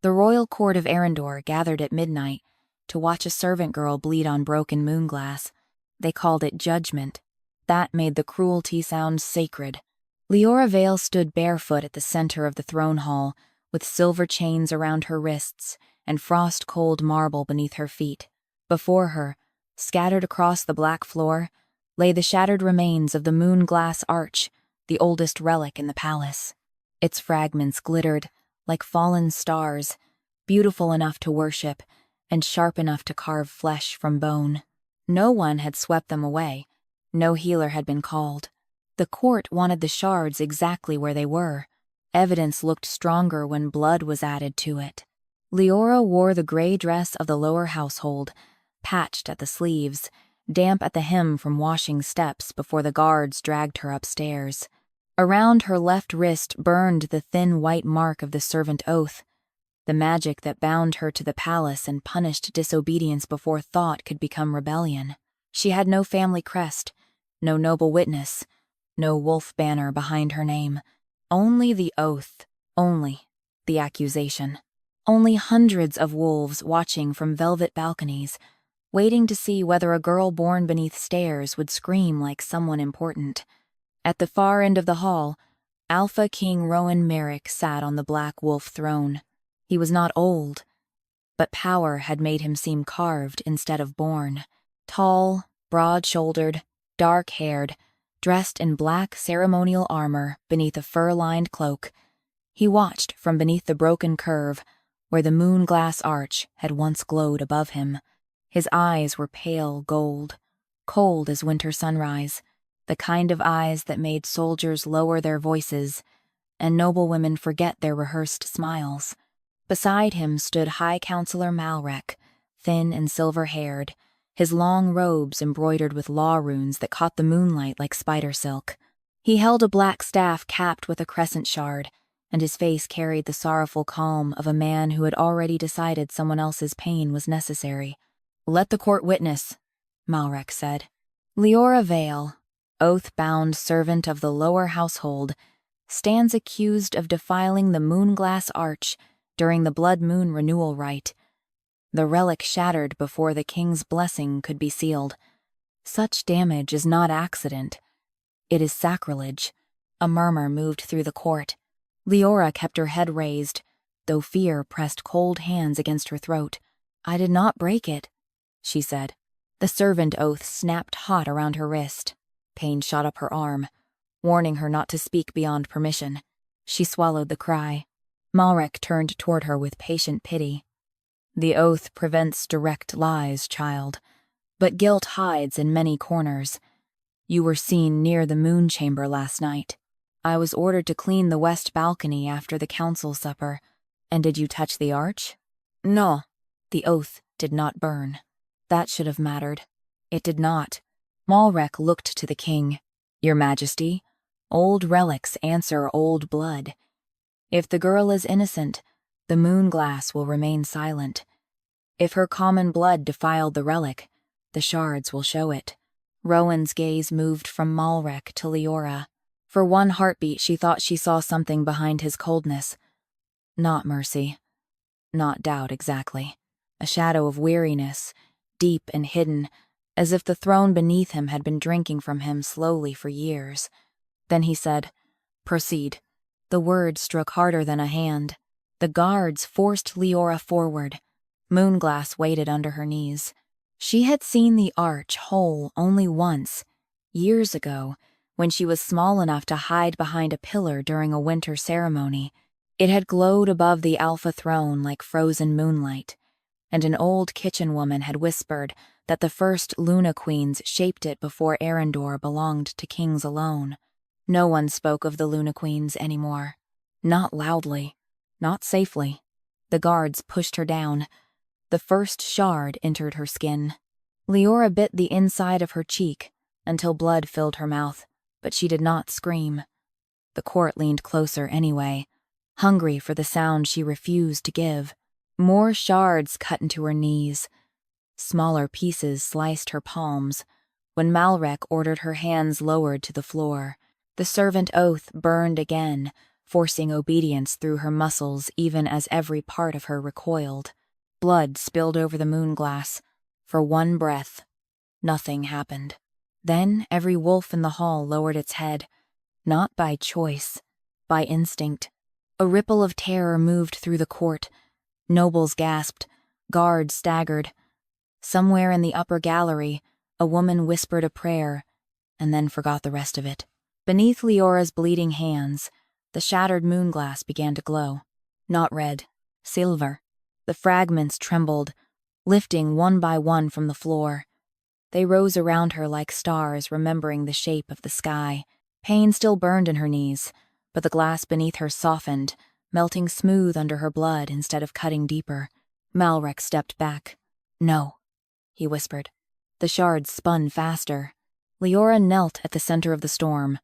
The royal court of Eryndor gathered at midnight to watch a servant girl bleed on broken moonglass. They called it judgment. That made the cruelty sound sacred. Liora Vale stood barefoot at the center of the throne hall, with silver chains around her wrists and frost-cold marble beneath her feet. Before her, scattered across the black floor, lay the shattered remains of the moonglass arch, the oldest relic in the palace. Its fragments glittered like fallen stars, beautiful enough to worship and sharp enough to carve flesh from bone. No one had swept them away. No healer had been called. The court wanted the shards exactly where they were. Evidence looked stronger when blood was added to it. Liora wore the gray dress of the lower household, patched at the sleeves, damp at the hem from washing steps before the guards dragged her upstairs. Around her left wrist burned the thin white mark of the servant oath, the magic that bound her to the palace and punished disobedience before thought could become rebellion. She had no family crest, no noble witness, no wolf banner behind her name. Only the oath, only the accusation. Only hundreds of wolves watching from velvet balconies, waiting to see whether a girl born beneath stairs would scream like someone important. At the far end of the hall, Alpha King Rowan Maeric sat on the black wolf throne. He was not old, but power had made him seem carved instead of born. Tall, broad-shouldered, dark-haired, dressed in black ceremonial armor beneath a fur-lined cloak, he watched from beneath the broken curve where the moonglass arch had once glowed above him. His eyes were pale gold, cold as winter sunrise, the kind of eyes that made soldiers lower their voices and noble women forget their rehearsed smiles. Beside him stood High Counselor Maeric, thin and silver-haired, his long robes embroidered with law runes that caught the moonlight like spider silk. He held a black staff capped with a crescent shard, and his face carried the sorrowful calm of a man who had already decided someone else's pain was necessary. "Let the court witness," Maeric said. Liora Vale, oath-bound servant of the lower household, stands accused of defiling the moonglass arch during the blood moon renewal rite. The relic shattered before the king's blessing could be sealed. Such damage is not accident. It is sacrilege. A murmur moved through the court. Liora kept her head raised, though fear pressed cold hands against her throat. "I did not break it," she said. The servant oath snapped hot around her wrist. Pain shot up her arm, warning her not to speak beyond permission. She swallowed the cry. Maeric turned toward her with patient pity. "The oath prevents direct lies, child, but guilt hides in many corners. You were seen near the moon chamber last night. I was ordered to clean the west balcony after the council supper. And did you touch the arch?" "No." The oath did not burn. That should have mattered. It did not. Maeric looked to the king. "Your Majesty, old relics answer old blood. If the girl is innocent, the moonglass will remain silent. If her common blood defiled the relic, the shards will show it." Rowan's gaze moved from Maeric to Liora. For one heartbeat, she thought she saw something behind his coldness. Not mercy. Not doubt, exactly. A shadow of weariness, deep and hidden, as if the throne beneath him had been drinking from him slowly for years. Then he said, "Proceed." The word struck harder than a hand. The guards forced Liora forward. Moonglass waited under her knees. She had seen the arch whole only once, years ago, when she was small enough to hide behind a pillar during a winter ceremony. It had glowed above the Alpha throne like frozen moonlight, and an old kitchen woman had whispered that the first Luna Queens shaped it before Eryndor belonged to kings alone. No one spoke of the Luna Queens anymore. Not loudly. Not safely. The guards pushed her down. The first shard entered her skin. Liora bit the inside of her cheek until blood filled her mouth, but she did not scream. The court leaned closer anyway, hungry for the sound she refused to give. More shards cut into her knees. Smaller pieces sliced her palms. When Maeric ordered her hands lowered to the floor, the servant oath burned again, forcing obedience through her muscles even as every part of her recoiled. Blood spilled over the moon glass. For one breath, nothing happened. Then every wolf in the hall lowered its head, not by choice, by instinct. A ripple of terror moved through the court. Nobles gasped, guards staggered. Somewhere in the upper gallery, a woman whispered a prayer, and then forgot the rest of it. Beneath Leora's bleeding hands, the shattered moonglass began to glow. Not red, silver. The fragments trembled, lifting one by one from the floor. They rose around her like stars, remembering the shape of the sky. Pain still burned in her knees, but the glass beneath her softened, melting smooth under her blood instead of cutting deeper. Maeric stepped back. "No," he whispered. The shards spun faster. Leora knelt at the center of the storm,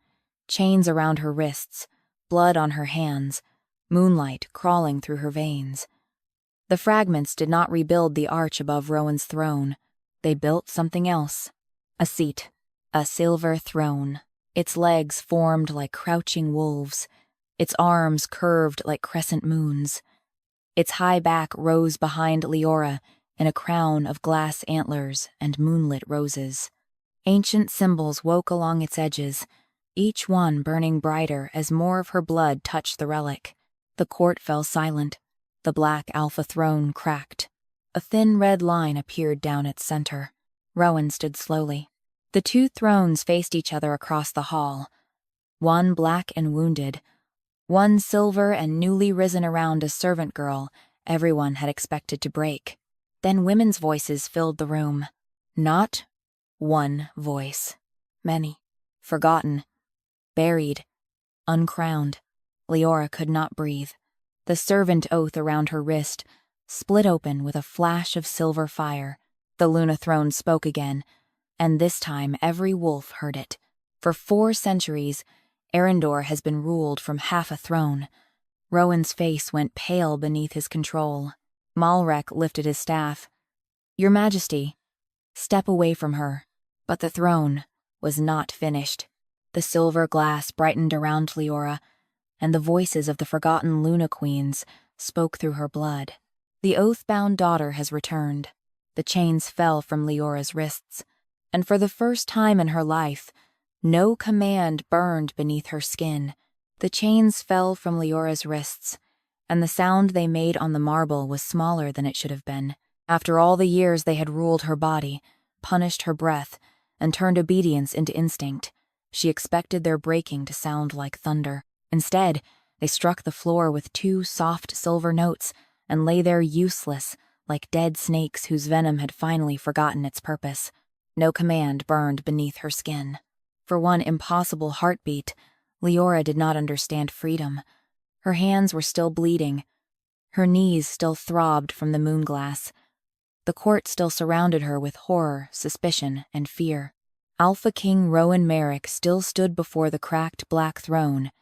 chains around her wrists, blood on her hands, moonlight crawling through her veins. The fragments did not rebuild the arch above Rowan's throne. They built something else. A seat. A silver throne. Its legs formed like crouching wolves. Its arms curved like crescent moons. Its high back rose behind Leora in a crown of glass antlers and moonlit roses. Ancient symbols woke along its edges, each one burning brighter as more of her blood touched the relic. The court fell silent. The black alpha throne cracked. A thin red line appeared down its center. Rowan stood slowly. The two thrones faced each other across the hall. One black and wounded, one silver and newly risen around a servant girl everyone had expected to break. Then women's voices filled the room. Not one voice. Many. Forgotten. Buried. Uncrowned. Leora could not breathe. The servant oath around her wrist split open with a flash of silver fire. The Luna throne spoke again, and this time every wolf heard it. For 4 centuries, Eryndor has been ruled from half a throne. Rowan's face went pale beneath his control. Maeric lifted his staff. "Your Majesty." Step away from her. But the throne was not finished. The silver glass brightened around Leora, and the voices of the forgotten Luna Queens spoke through her blood. The oath-bound daughter has returned. The chains fell from Leora's wrists, and for the first time in her life, no command burned beneath her skin. The chains fell from Leora's wrists, and the sound they made on the marble was smaller than it should have been. After all the years they had ruled her body, punished her breath, and turned obedience into instinct, she expected their breaking to sound like thunder. Instead, they struck the floor with 2 soft silver notes and lay there useless, like dead snakes whose venom had finally forgotten its purpose. No command burned beneath her skin. For one impossible heartbeat, Leora did not understand freedom. Her hands were still bleeding. Her knees still throbbed from the moonglass. The court still surrounded her with horror, suspicion, and fear. Alpha King Rowan Maeric still stood before the cracked black throne,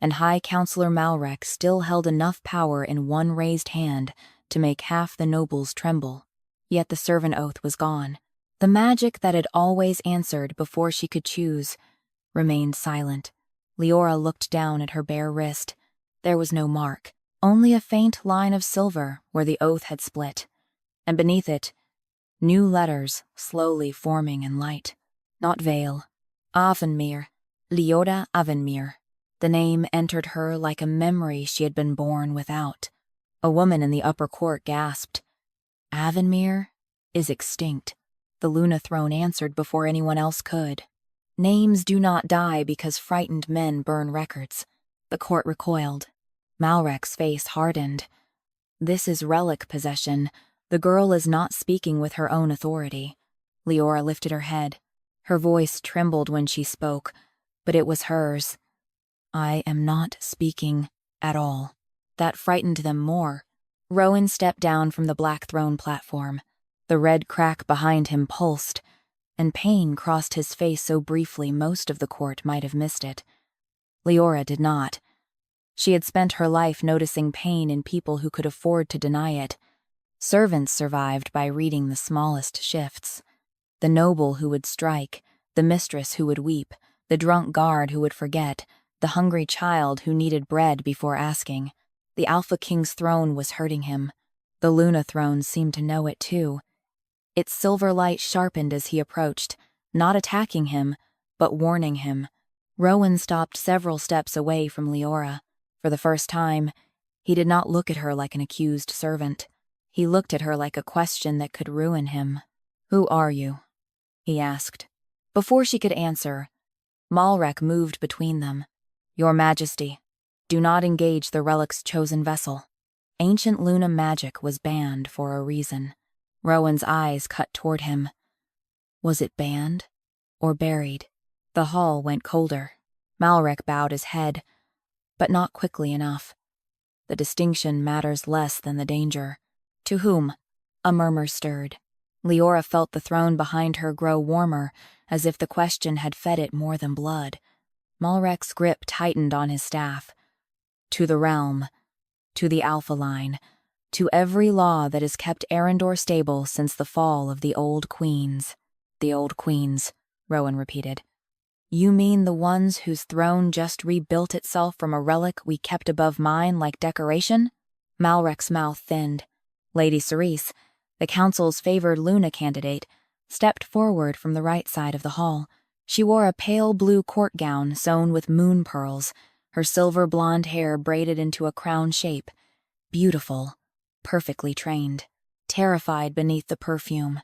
and High Counselor Maeric still held enough power in one raised hand to make half the nobles tremble. Yet the servant oath was gone. The magic that had always answered before she could choose remained silent. Leora looked down at her bare wrist. There was no mark, only a faint line of silver where the oath had split, and beneath it, new letters slowly forming in light. Not Vale. Avenmere. Leora Avenmere. The name entered her like a memory she had been born without. A woman in the upper court gasped. Avenmere is extinct. The Luna throne answered before anyone else could. Names do not die because frightened men burn records. The court recoiled. Maeric's face hardened. This is relic possession. The girl is not speaking with her own authority. Leora lifted her head. Her voice trembled when she spoke, but it was hers. I am not speaking at all. That frightened them more. Rowan stepped down from the black throne platform. The red crack behind him pulsed, and pain crossed his face so briefly most of the court might have missed it. Leora did not. She had spent her life noticing pain in people who could afford to deny it. Servants survived by reading the smallest shifts. The noble who would strike, the mistress who would weep, the drunk guard who would forget, the hungry child who needed bread before asking. The Alpha King's throne was hurting him. The Luna throne seemed to know it too. Its silver light sharpened as he approached, not attacking him, but warning him. Rowan stopped several steps away from Liora. For the first time, he did not look at her like an accused servant. He looked at her like a question that could ruin him. "Who are you?" he asked. Before she could answer, Maeric moved between them. "Your Majesty, do not engage the relic's chosen vessel." Ancient Luna magic was banned for a reason. Rowan's eyes cut toward him. Was it banned or buried? The hall went colder. Maeric bowed his head, but not quickly enough. The distinction matters less than the danger. To whom? A murmur stirred. Liora felt the throne behind her grow warmer, as if the question had fed it more than blood. Maeric's grip tightened on his staff. "To the realm, to the Alpha line, to every law that has kept Eryndor stable since the fall of the old queens." "The old queens," Rowan repeated. "You mean the ones whose throne just rebuilt itself from a relic we kept above mine like decoration?" Maeric's mouth thinned. Lady Cerise, the council's favored Luna candidate, stepped forward from the right side of the hall. She wore a pale blue court gown sewn with moon pearls, her silver blonde hair braided into a crown shape. Beautiful, perfectly trained, terrified beneath the perfume.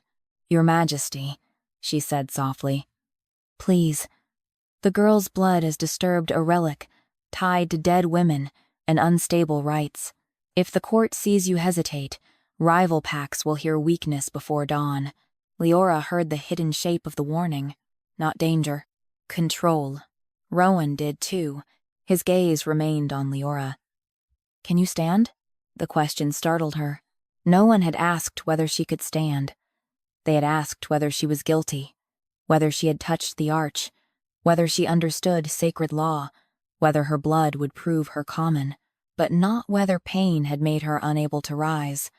"Your Majesty," she said softly. "Please. The girl's blood has disturbed a relic, tied to dead women and unstable rites. If the court sees you hesitate, rival packs will hear weakness before dawn." Liora heard the hidden shape of the warning. Not danger. Control. Rowan did too. His gaze remained on Liora. "Can you stand?" The question startled her. No one had asked whether she could stand. They had asked whether she was guilty, whether she had touched the arch, whether she understood sacred law, whether her blood would prove her common, but not whether pain had made her unable to rise.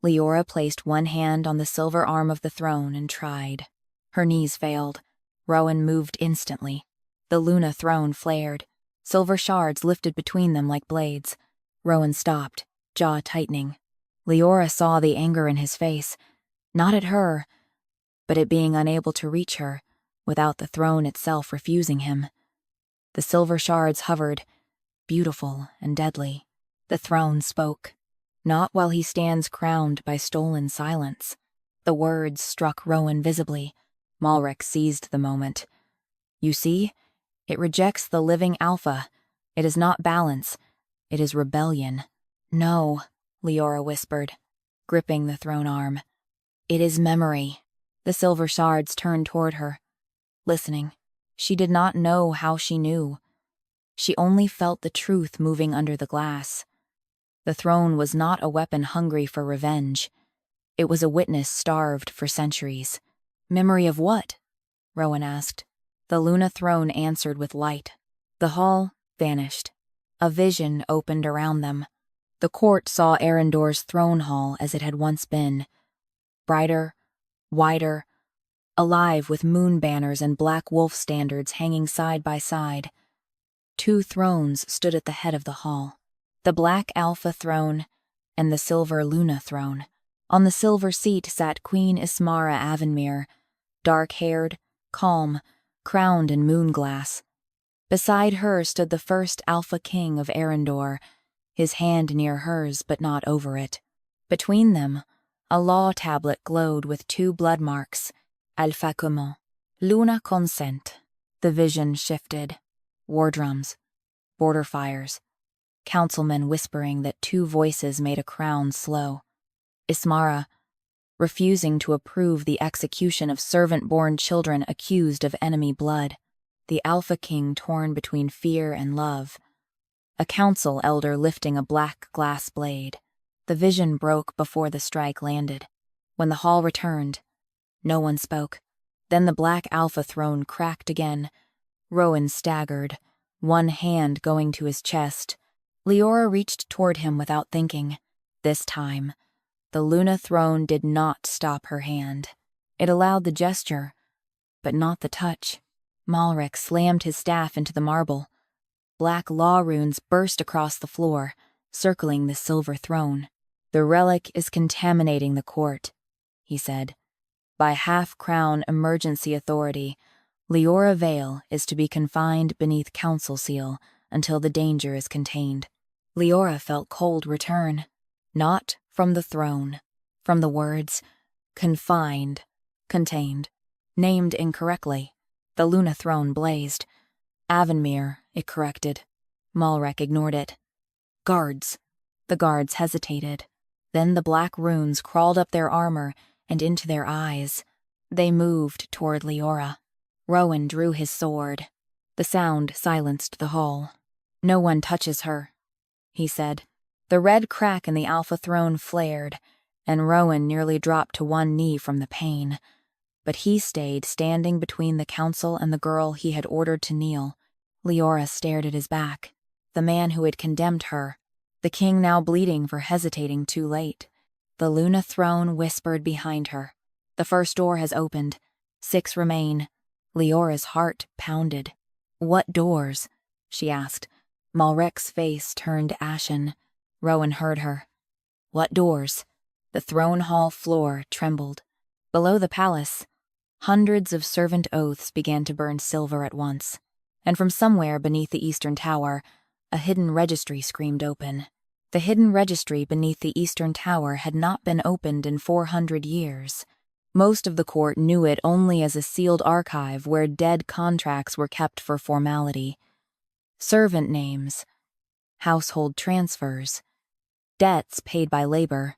Liora placed one hand on the silver arm of the throne and tried. Her knees failed. Rowan moved instantly. The Luna throne flared. Silver shards lifted between them like blades. Rowan stopped, jaw tightening. Liora saw the anger in his face, not at her, but at being unable to reach her, without the throne itself refusing him. The silver shards hovered, beautiful and deadly. The throne spoke. Not while he stands crowned by stolen silence. The words struck Rowan visibly. Maeric seized the moment. "You see? It rejects the living Alpha. It is not balance. It is rebellion." "No," Liora whispered, gripping the throne arm. "It is memory." The silver shards turned toward her. Listening. She did not know how she knew. She only felt the truth moving under the glass. The throne was not a weapon hungry for revenge. It was a witness starved for centuries. "Memory of what?" Rowan asked. The Luna throne answered with light. The hall vanished. A vision opened around them. The court saw Eryndor's throne hall as it had once been. Brighter, wider, alive with moon banners and black wolf standards hanging side by side. Two thrones stood at the head of the hall. The black Alpha throne and the silver Luna throne. On the silver seat sat Queen Ismara Avenmere, dark-haired, calm, crowned in moonglass. Beside her stood the first Alpha King of Eryndor, his hand near hers but not over it. Between them, a law tablet glowed with two blood marks, Alpha Comment, Luna Consent. The vision shifted. War drums, border fires, councilmen whispering that two voices made a crown slow. Ismara, refusing to approve the execution of servant-born children accused of enemy blood. The Alpha King torn between fear and love. A council elder lifting a black glass blade. The vision broke before the strike landed. When the hall returned, no one spoke. Then the black Alpha throne cracked again. Rowan staggered, one hand going to his chest. Liora reached toward him without thinking. This time, the Luna throne did not stop her hand. It allowed the gesture, but not the touch. Maeric slammed his staff into the marble. Black law runes burst across the floor, circling the silver throne. "The relic is contaminating the court," he said. "By half-crown emergency authority, Liora Vale is to be confined beneath council seal until the danger is contained." Liora felt cold return. Not from the throne. From the words, confined, contained, named incorrectly. The Luna throne blazed. "Avonmere," it corrected. Maeric ignored it. "Guards." The guards hesitated. Then the black runes crawled up their armor and into their eyes. They moved toward Liora. Rowan drew his sword. The sound silenced the hall. "No one touches her," he said. The red crack in the Alpha throne flared, and Rowan nearly dropped to one knee from the pain. But he stayed standing between the council and the girl he had ordered to kneel. Liora stared at his back. The man who had condemned her. The king now bleeding for hesitating too late. The Luna throne whispered behind her. "The first door has opened. 6 remain." Leora's heart pounded. "What doors?" she asked. Maeric's face turned ashen. Rowan heard her. "What doors?" The throne hall floor trembled. Below the palace, hundreds of servant oaths began to burn silver at once. And from somewhere beneath the eastern tower, a hidden registry screamed open. The hidden registry beneath the eastern tower had not been opened in 400 years. Most of the court knew it only as a sealed archive where dead contracts were kept for formality. Servant names, household transfers, debts paid by labor,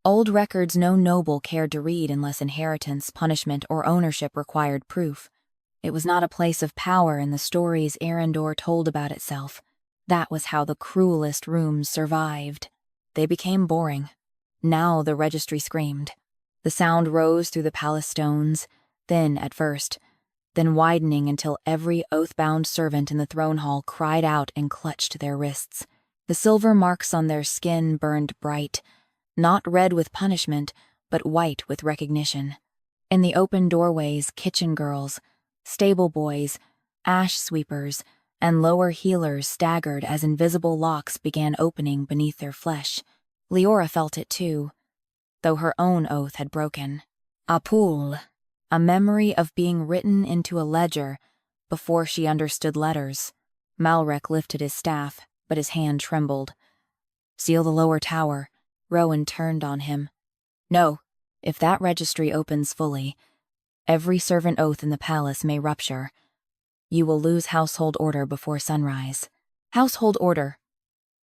old records no noble cared to read unless inheritance, punishment, or ownership required proof. It was not a place of power in the stories Eryndor told about itself. That was how the cruelest rooms survived. They became boring. Now the registry screamed. The sound rose through the palace stones, thin at first, then widening until every oath-bound servant in the throne hall cried out and clutched their wrists. The silver marks on their skin burned bright, not red with punishment, but white with recognition. In the open doorways, kitchen girls, stable boys, ash sweepers, and lower healers staggered as invisible locks began opening beneath their flesh. Liora felt it too, though her own oath had broken. Apul, a memory of being written into a ledger before she understood letters. Maeric lifted his staff, but his hand trembled. "Seal the lower tower." Rowan turned on him. "No, if that registry opens fully, every servant oath in the palace may rupture. You will lose household order before sunrise." "Household order,"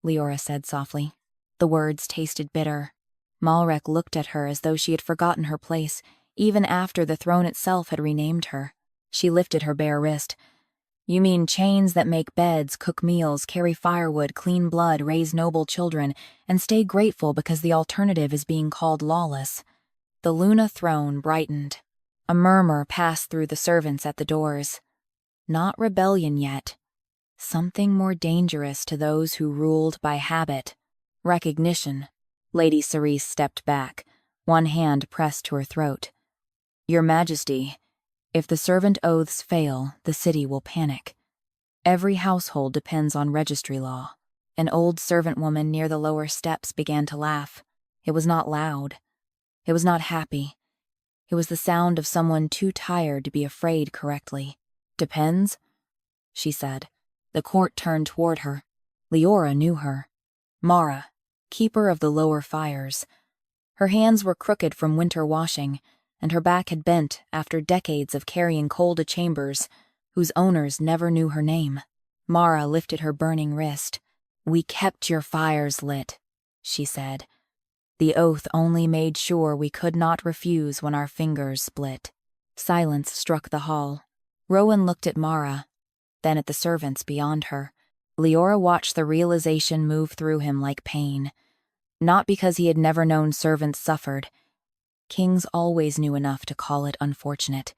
Liora said softly. The words tasted bitter. Maeric looked at her as though she had forgotten her place, even after the throne itself had renamed her. She lifted her bare wrist. "You mean chains that make beds, cook meals, carry firewood, clean blood, raise noble children, and stay grateful because the alternative is being called lawless." The Luna throne brightened. A murmur passed through the servants at the doors. Not rebellion yet. Something more dangerous to those who ruled by habit. Recognition. Lady Cerise stepped back, one hand pressed to her throat. "Your Majesty, if the servant oaths fail, the city will panic. Every household depends on registry law." An old servant woman near the lower steps began to laugh. It was not loud. It was not happy. It was the sound of someone too tired to be afraid correctly. "Depends," she said. The court turned toward her. Liora knew her. Mara, keeper of the lower fires. Her hands were crooked from winter washing, and her back had bent after decades of carrying coal to chambers whose owners never knew her name. Mara lifted her burning wrist. "We kept your fires lit," she said. "The oath only made sure we could not refuse when our fingers split." Silence struck the hall. Rowan looked at Mara, then at the servants beyond her. Liora watched the realization move through him like pain. Not because he had never known servants suffered. Kings always knew enough to call it unfortunate.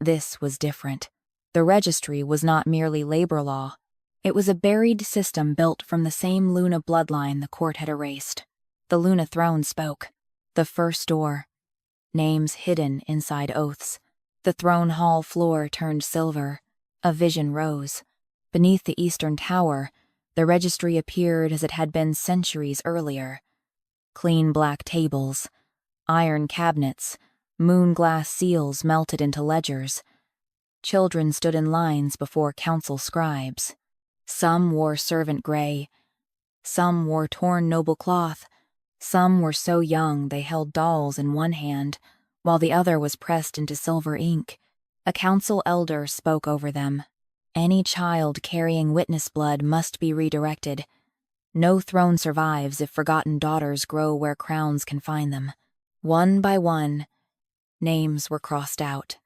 This was different. The registry was not merely labor law. It was a buried system built from the same Luna bloodline the court had erased. The Luna throne spoke. The first door. Names hidden inside oaths. The throne hall floor turned silver. A vision rose. Beneath the eastern tower, the registry appeared as it had been centuries earlier. Clean black tables, iron cabinets, moon-glass seals melted into ledgers. Children stood in lines before council scribes. Some wore servant gray, some wore torn noble cloth, some were so young they held dolls in one hand, while the other was pressed into silver ink. A council elder spoke over them. Any child carrying witness blood must be redirected. No throne survives if forgotten daughters grow where crowns can find them. One by one, names were crossed out.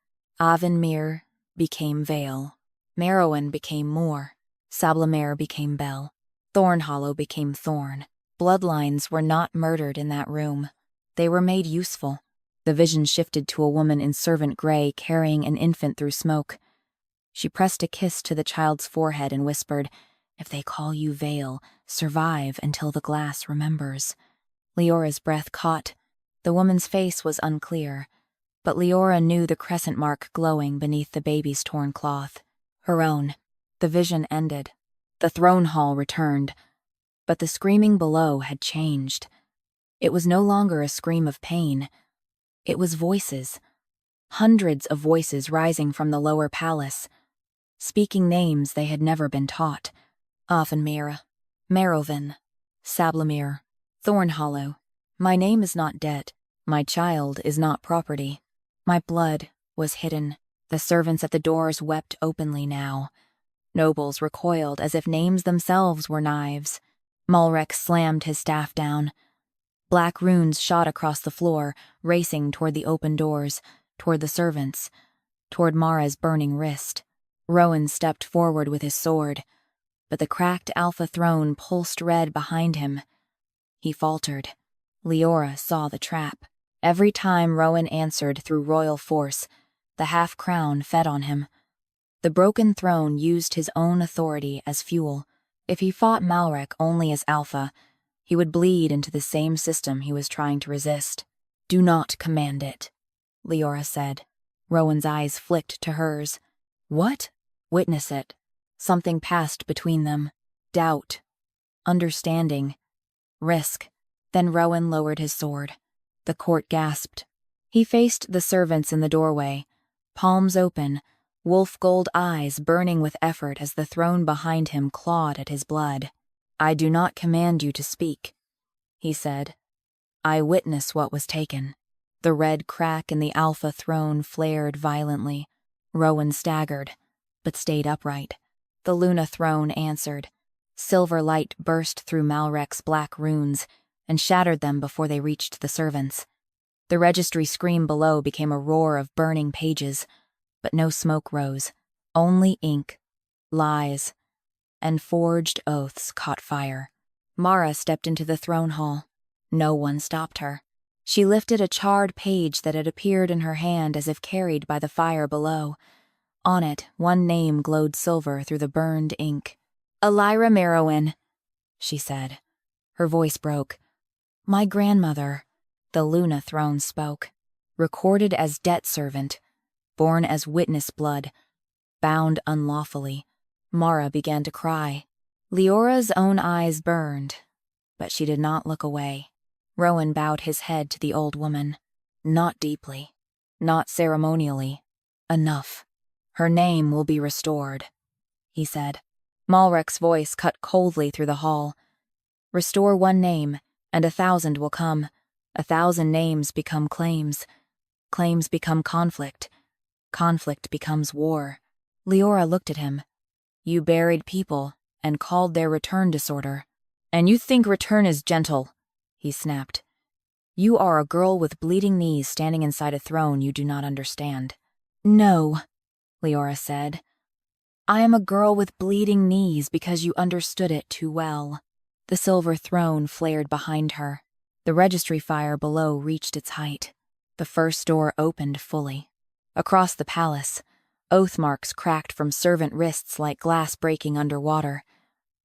Avenmere became Vale. Rowan became Moor. Sablamere became Bell. Thornhollow became Thorn. Bloodlines were not murdered in that room. They were made useful. The vision shifted to a woman in servant gray carrying an infant through smoke. She pressed a kiss to the child's forehead and whispered, "If they call you Vale, survive until the glass remembers." Leora's breath caught. The woman's face was unclear, but Liora knew the crescent mark glowing beneath the baby's torn cloth. Her own. The vision ended. The throne hall returned, but the screaming below had changed. It was no longer a scream of pain. It was voices. Hundreds of voices rising from the lower palace, speaking names they had never been taught. Avenmere, Merovin, Sablamere, Thornhollow. My name is not debt. My child is not property. My blood was hidden. The servants at the doors wept openly now. Nobles recoiled as if names themselves were knives. Maeric slammed his staff down. Black runes shot across the floor, racing toward the open doors, toward the servants, toward Mara's burning wrist. Rowan stepped forward with his sword, but the cracked alpha throne pulsed red behind him. He faltered. Liora saw the trap. Every time Rowan answered through royal force, the half-crown fed on him. The broken throne used his own authority as fuel. If he fought Maeric only as alpha, he would bleed into the same system he was trying to resist. "Do not command it," Liora said. Rowan's eyes flicked to hers. "What?" "Witness it." Something passed between them. Doubt. Understanding. Risk. Then Rowan lowered his sword. The court gasped. He faced the servants in the doorway, palms open, wolf-gold eyes burning with effort as the throne behind him clawed at his blood. "I do not command you to speak," he said. "I witness what was taken." The red crack in the alpha throne flared violently. Rowan staggered, but stayed upright. The Luna throne answered. Silver light burst through Maeric's black runes and shattered them before they reached the servants. The registry scream below became a roar of burning pages, but no smoke rose. Only ink, lies, and forged oaths caught fire. Mara stepped into the throne hall. No one stopped her. She lifted a charred page that had appeared in her hand as if carried by the fire below. On it, one name glowed silver through the burned ink. "Elira Merowan," she said. Her voice broke. "My grandmother," the Luna throne spoke. "Recorded as debt servant, born as witness blood, bound unlawfully." Mara began to cry. Leora's own eyes burned, but she did not look away. Rowan bowed his head to the old woman. "Not deeply, not ceremonially. Enough. Her name will be restored," he said. Maeric's voice cut coldly through the hall. "Restore one name, and 1,000 will come. 1,000 names become claims. Claims become conflict. Conflict becomes war." Liora looked at him. "You buried people and called their return disorder. And you think return is gentle," he snapped. "You are a girl with bleeding knees standing inside a throne you do not understand." "No," Liora said. "I am a girl with bleeding knees because you understood it too well." The silver throne flared behind her. The registry fire below reached its height. The first door opened fully. Across the palace, oath marks cracked from servant wrists like glass breaking underwater.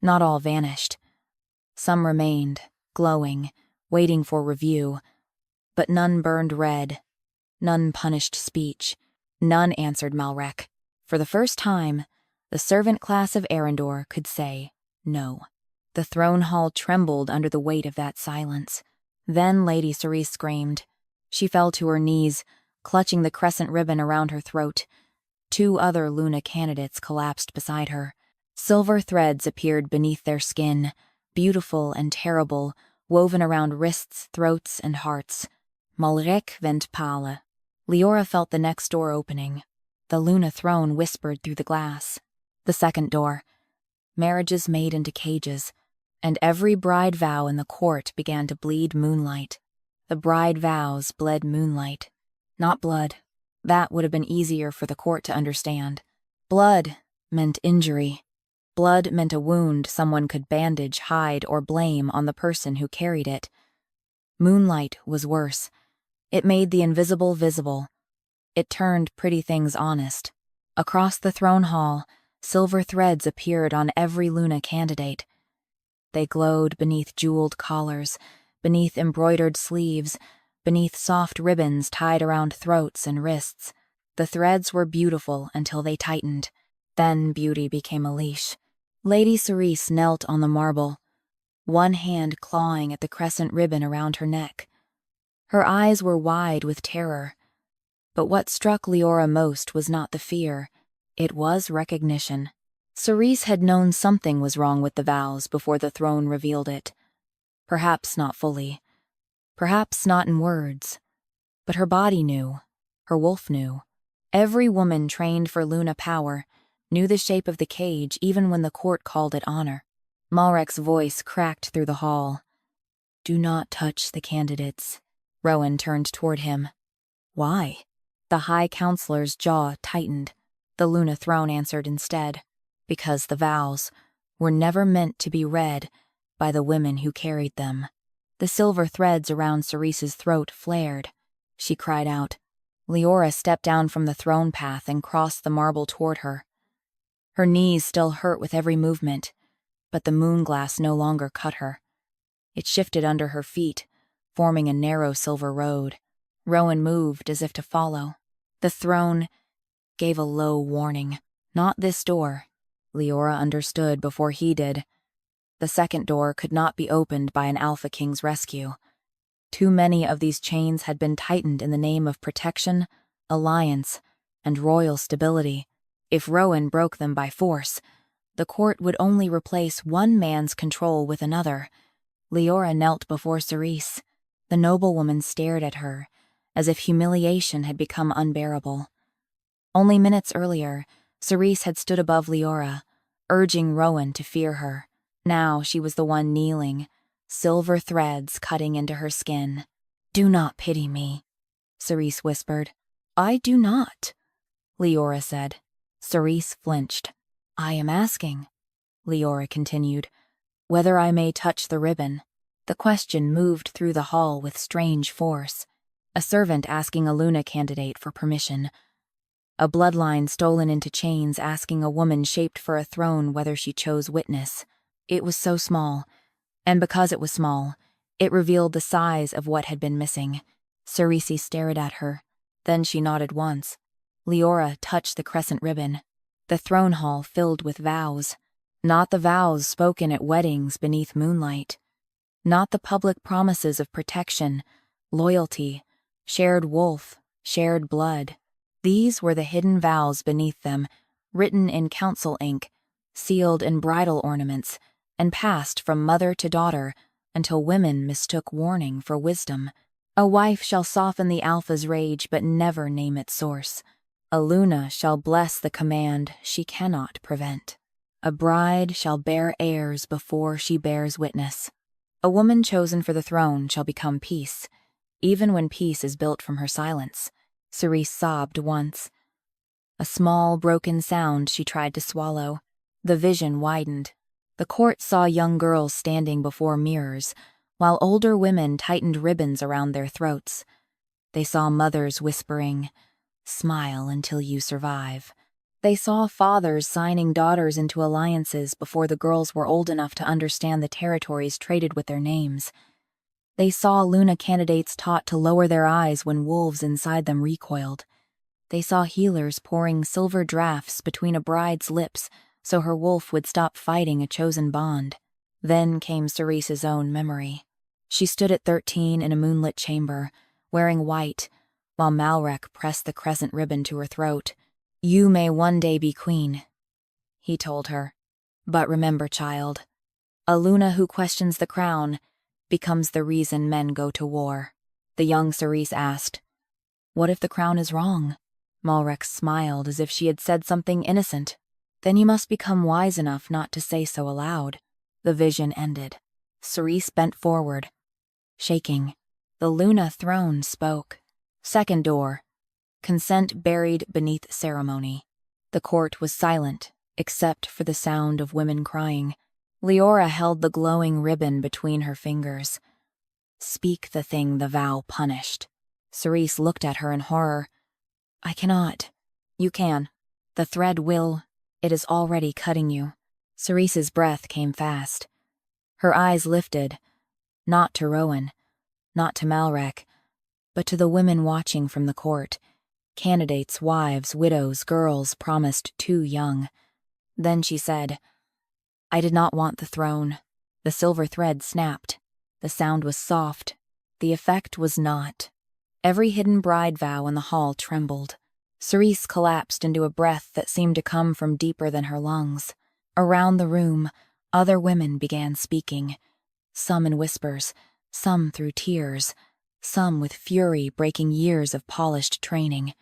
Not all vanished. Some remained, glowing, waiting for review, but none burned red. None punished speech. None answered Maeric. For the first time, The servant class of Eryndor could say no. The throne hall trembled under the weight of that silence. Then Lady Cerise screamed. She fell to her knees, clutching the crescent ribbon around her throat. 2 other Luna candidates collapsed beside her. Silver threads appeared beneath their skin, beautiful and terrible, woven around wrists, throats, and hearts. Maeric vent pale. Liora felt the next door opening. The Luna throne whispered through the glass. The second door. Marriages made into cages, and every bride vow in the court began to bleed moonlight. The bride vows bled moonlight, not blood. That would have been easier for the court to understand. Blood meant injury. Blood meant a wound someone could bandage, hide, or blame on the person who carried it. Moonlight was worse. It made the invisible visible. It turned pretty things honest. Across the throne hall, silver threads appeared on every Luna candidate. They glowed beneath jeweled collars, beneath embroidered sleeves, beneath soft ribbons tied around throats and wrists. The threads were beautiful until they tightened. Then beauty became a leash. Lady Cerise knelt on the marble, one hand clawing at the crescent ribbon around her neck. Her eyes were wide with terror. But what struck Liora most was not the fear. It was recognition. Cerise had known something was wrong with the vows before the throne revealed it. Perhaps not fully. Perhaps not in words. But her body knew. Her wolf knew. Every woman trained for Luna power knew the shape of the cage even when the court called it honor. Maeric's voice cracked through the hall. "Do not touch the candidates." Rowan turned toward him. "Why?" The High Counselor's jaw tightened. The Luna throne answered instead. Because the vows were never meant to be read by the women who carried them. The silver threads around Cerise's throat flared. She cried out. Liora stepped down from the throne path and crossed the marble toward her. Her knees still hurt with every movement, but the moonglass no longer cut her. It shifted under her feet, forming a narrow silver road. Rowan moved as if to follow. The throne gave a low warning. Not this door. Liora understood before he did. The second door could not be opened by an Alpha King's rescue. Too many of these chains had been tightened in the name of protection, alliance, and royal stability. If Rowan broke them by force, the court would only replace one man's control with another. Liora knelt before Cerise. The noblewoman stared at her, as if humiliation had become unbearable. Only minutes earlier, Cerise had stood above Liora, urging Rowan to fear her. Now she was the one kneeling, silver threads cutting into her skin. "Do not pity me," Cerise whispered. "I do not," Liora said. Cerise flinched. "I am asking," Liora continued, "whether I may touch the ribbon." The question moved through the hall with strange force. A servant asking a Luna candidate for permission. A bloodline stolen into chains asking a woman shaped for a throne whether she chose witness. It was so small, and because it was small, it revealed the size of what had been missing. Cerise stared at her. Then she nodded once. Liora touched the crescent ribbon. The throne hall filled with vows. Not the vows spoken at weddings beneath moonlight. Not the public promises of protection, loyalty, shared wolf, shared blood. These were the hidden vows beneath them, written in council ink, sealed in bridal ornaments, and passed from mother to daughter until women mistook warning for wisdom. A wife shall soften the Alpha's rage but never name its source. A Luna shall bless the command she cannot prevent. A bride shall bear heirs before she bears witness. A woman chosen for the throne shall become peace, even when peace is built from her silence. Cerise sobbed once. A small, broken sound she tried to swallow. The vision widened. The court saw young girls standing before mirrors, while older women tightened ribbons around their throats. They saw mothers whispering, "Smile until you survive." They saw fathers signing daughters into alliances before the girls were old enough to understand the territories traded with their names. They saw Luna candidates taught to lower their eyes when wolves inside them recoiled. They saw healers pouring silver draughts between a bride's lips so her wolf would stop fighting a chosen bond. Then came Cerese's own memory. She stood at 13 in a moonlit chamber, wearing white, while Maeric pressed the crescent ribbon to her throat. "You may one day be queen," he told her. "But remember, child, a Luna who questions the crown becomes the reason men go to war." The young Cerese asked, "What if the crown is wrong?" Maeric smiled as if she had said something innocent. "Then you must become wise enough not to say so aloud." The vision ended. Cerese bent forward. Shaking, the Luna throne spoke. Second door. Consent buried beneath ceremony. The court was silent, except for the sound of women crying. Liora held the glowing ribbon between her fingers. "Speak the thing the vow punished." Cerese looked at her in horror. "I cannot." "You can. The thread will. It is already cutting you." Cerese's breath came fast. Her eyes lifted, not to Rowan, not to Maeric, but to the women watching from the court. Candidates, wives, widows, girls promised too young. Then she said, "I did not want the throne." The silver thread snapped. The sound was soft. The effect was not. Every hidden bride vow in the hall trembled. Cerese collapsed into a breath that seemed to come from deeper than her lungs. Around the room, other women began speaking, some in whispers, some through tears, some with fury breaking years of polished training.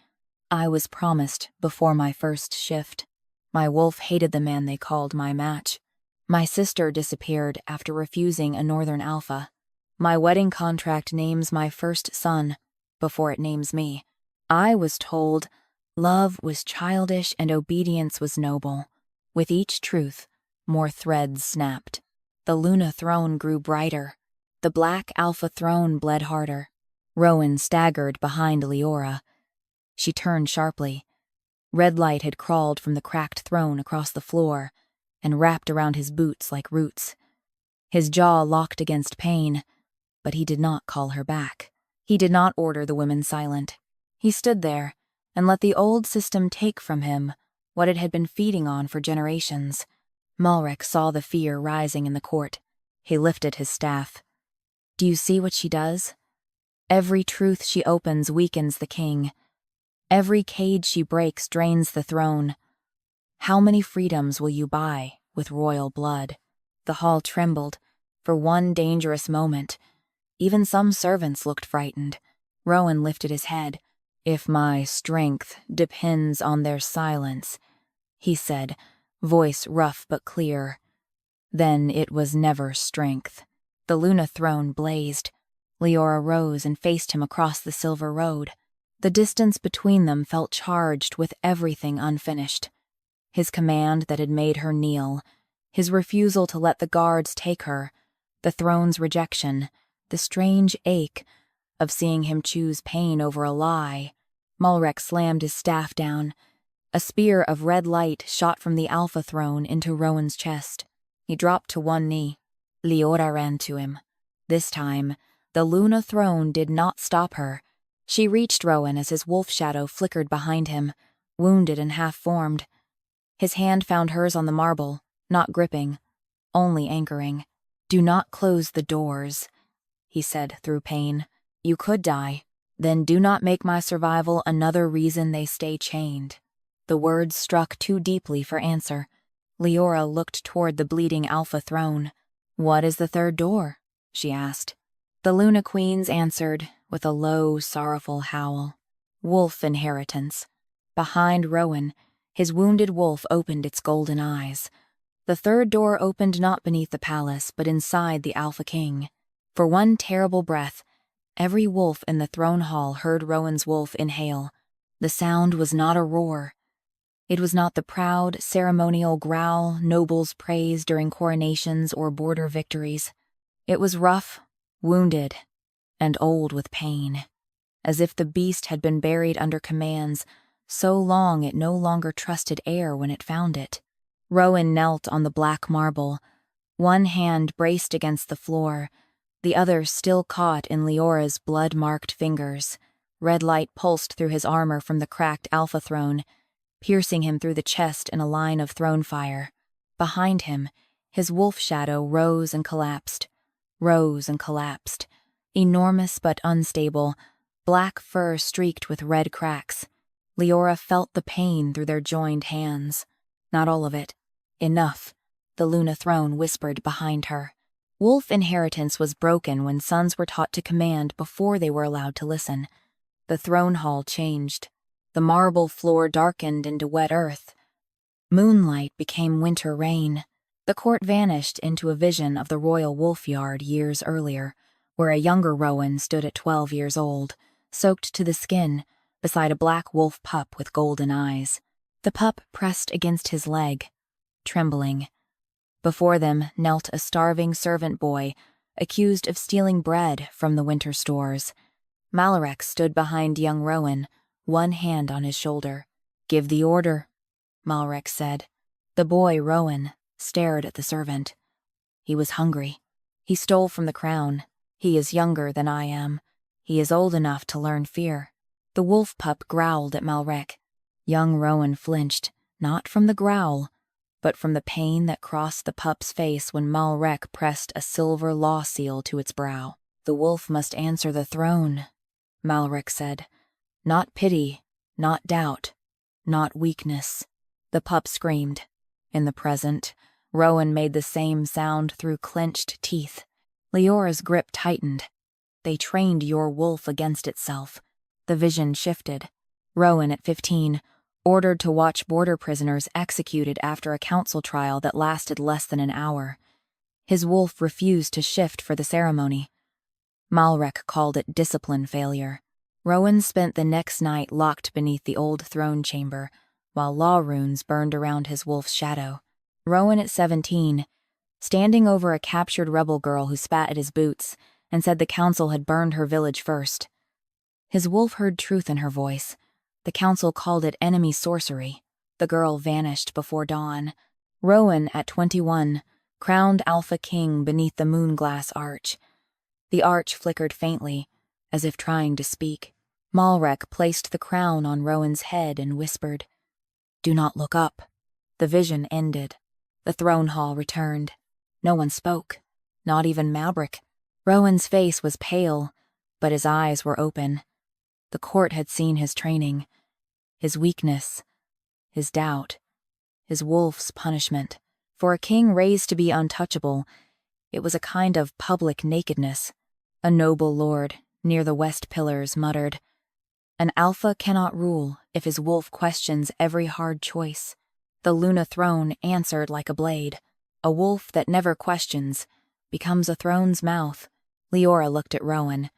I was promised before my first shift. My wolf hated the man they called my match. My sister disappeared after refusing a Northern Alpha. My wedding contract names my first son before it names me. I was told love was childish and obedience was noble. With each truth, more threads snapped. The Luna throne grew brighter. The black Alpha throne bled harder. Rowan staggered behind Liora. She turned sharply. Red light had crawled from the cracked throne across the floor and wrapped around his boots like roots. His jaw locked against pain, but he did not call her back. He did not order the women silent. He stood there and let the old system take from him what it had been feeding on for generations. Maeric saw the fear rising in the court. He lifted his staff. "Do you see what she does? Every truth she opens weakens the king. Every cage she breaks drains the throne. How many freedoms will you buy with royal blood?" The hall trembled for one dangerous moment. Even some servants looked frightened. Rowan lifted his head. "If my strength depends on their silence," he said, voice rough but clear, "then it was never strength." The Luna throne blazed. Liora rose and faced him across the silver road. The distance between them felt charged with everything unfinished. His command that had made her kneel, his refusal to let the guards take her, the throne's rejection, the strange ache of seeing him choose pain over a lie. Maeric slammed his staff down. A spear of red light shot from the Alpha throne into Rowan's chest. He dropped to one knee. Liora ran to him. This time, the Luna throne did not stop her. She reached Rowan as his wolf shadow flickered behind him, wounded and half-formed. His hand found hers on the marble, not gripping, only anchoring. "Do not close the doors," he said through pain. "You could die. Then do not make my survival another reason they stay chained." The words struck too deeply for answer. Liora looked toward the bleeding Alpha throne. "What is the third door?" she asked. The Luna Queens answered with a low, sorrowful howl. "Wolf inheritance." Behind Rowan, his wounded wolf opened its golden eyes. The third door opened not beneath the palace, but inside the Alpha King. For one terrible breath, every wolf in the throne hall heard Rowan's wolf inhale. The sound was not a roar. It was not the proud, ceremonial growl nobles praise during coronations or border victories. It was rough, wounded, and old with pain, as if the beast had been buried under commands so long it no longer trusted air when it found it. Rowan knelt on the black marble, one hand braced against the floor, the other still caught in Liora's blood-marked fingers. Red light pulsed through his armor from the cracked alpha throne, piercing him through the chest in a line of throne fire. Behind him, his wolf shadow rose and collapsed, enormous but unstable, black fur streaked with red cracks. Liora felt the pain through their joined hands. Not all of it. Enough, the Luna throne whispered behind her. Wolf inheritance was broken when sons were taught to command before they were allowed to listen. The throne hall changed. The marble floor darkened into wet earth. Moonlight became winter rain. The court vanished into a vision of the royal wolf yard years earlier, where a younger Rowan stood at 12 years old, soaked to the skin, beside a black wolf pup with golden eyes. The pup pressed against his leg, trembling. Before them knelt a starving servant boy, accused of stealing bread from the winter stores. Maeric stood behind young Rowan, one hand on his shoulder. "Give the order," Maeric said. The boy, Rowan, stared at the servant. He was hungry. He stole from the crown. He is younger than I am. He is old enough to learn fear. The wolf pup growled at Maeric. Young Rowan flinched, not from the growl, but from the pain that crossed the pup's face when Maeric pressed a silver law seal to its brow. "The wolf must answer the throne," Maeric said. "Not pity, not doubt, not weakness." The pup screamed. In the present, Rowan made the same sound through clenched teeth. Leora's grip tightened. "They trained your wolf against itself." The vision shifted. Rowan, at 15, ordered to watch border prisoners executed after a council trial that lasted less than an hour. His wolf refused to shift for the ceremony. Maeric called it discipline failure. Rowan spent the next night locked beneath the old throne chamber, while law runes burned around his wolf's shadow. Rowan, at 17, standing over a captured rebel girl who spat at his boots and said the council had burned her village first. His wolf heard truth in her voice. The council called it enemy sorcery. The girl vanished before dawn. Rowan, at 21, crowned Alpha King beneath the moonglass arch. The arch flickered faintly, as if trying to speak. Maeric placed the crown on Rowan's head and whispered, "Do not look up." The vision ended. The throne hall returned. No one spoke, not even Maeric. Rowan's face was pale, but his eyes were open. The court had seen his training, his weakness, his doubt, his wolf's punishment. For a king raised to be untouchable, it was a kind of public nakedness. A noble lord, near the west pillars, muttered, "An alpha cannot rule if his wolf questions every hard choice." The Luna throne answered like a blade. A wolf that never questions becomes a throne's mouth. Liora looked at Rowan.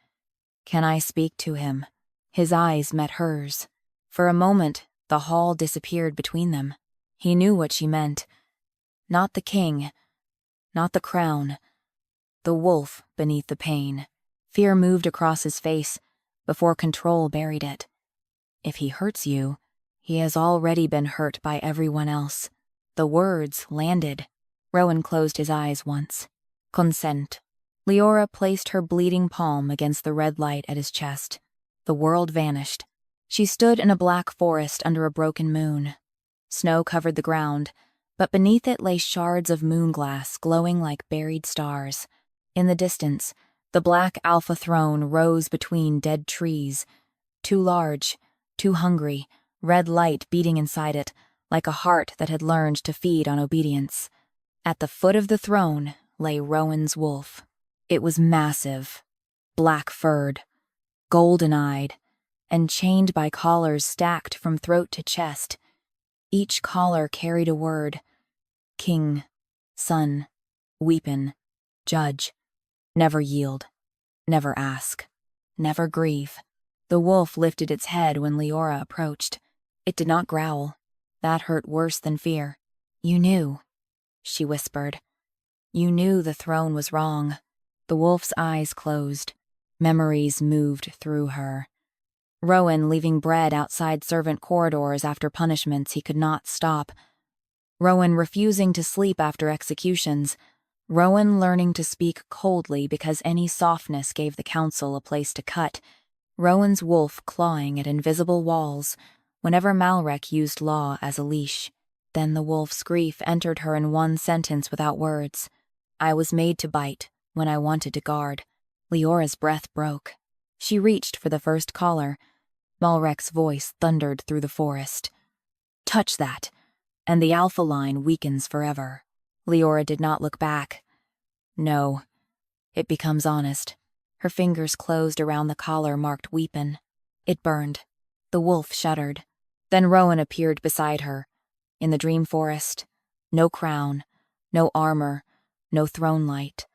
"Can I speak to him?" His eyes met hers. For a moment, the hall disappeared between them. He knew what she meant. Not the king, not the crown. The wolf beneath the pain. Fear moved across his face before control buried it. If he hurts you, he has already been hurt by everyone else. The words landed. Rowan closed his eyes once. Consent. Liora placed her bleeding palm against the red light at his chest. The world vanished. She stood in a black forest under a broken moon. Snow covered the ground, but beneath it lay shards of moonglass glowing like buried stars. In the distance, the black alpha throne rose between dead trees. Too large, too hungry, red light beating inside it, like a heart that had learned to feed on obedience. At the foot of the throne lay Rowan's wolf. It was massive, black-furred, golden-eyed, and chained by collars stacked from throat to chest. Each collar carried a word: king, son, weepon, judge. Never yield, never ask, never grieve. The wolf lifted its head when Liora approached. It did not growl. That hurt worse than fear. "You knew," she whispered. "You knew the throne was wrong." The wolf's eyes closed. Memories moved through her. Rowan leaving bread outside servant corridors after punishments he could not stop. Rowan refusing to sleep after executions. Rowan learning to speak coldly because any softness gave the council a place to cut. Rowan's wolf clawing at invisible walls whenever Maeric used law as a leash. Then the wolf's grief entered her in one sentence without words. I was made to bite when I wanted to guard. Leora's breath broke. She reached for the first collar. Maeric's voice thundered through the forest. Touch that, and the alpha line weakens forever. Liora did not look back. No. It becomes honest. Her fingers closed around the collar marked weepon. It burned. The wolf shuddered. Then Rowan appeared beside her. In the dream forest, no crown, no armor, no throne light.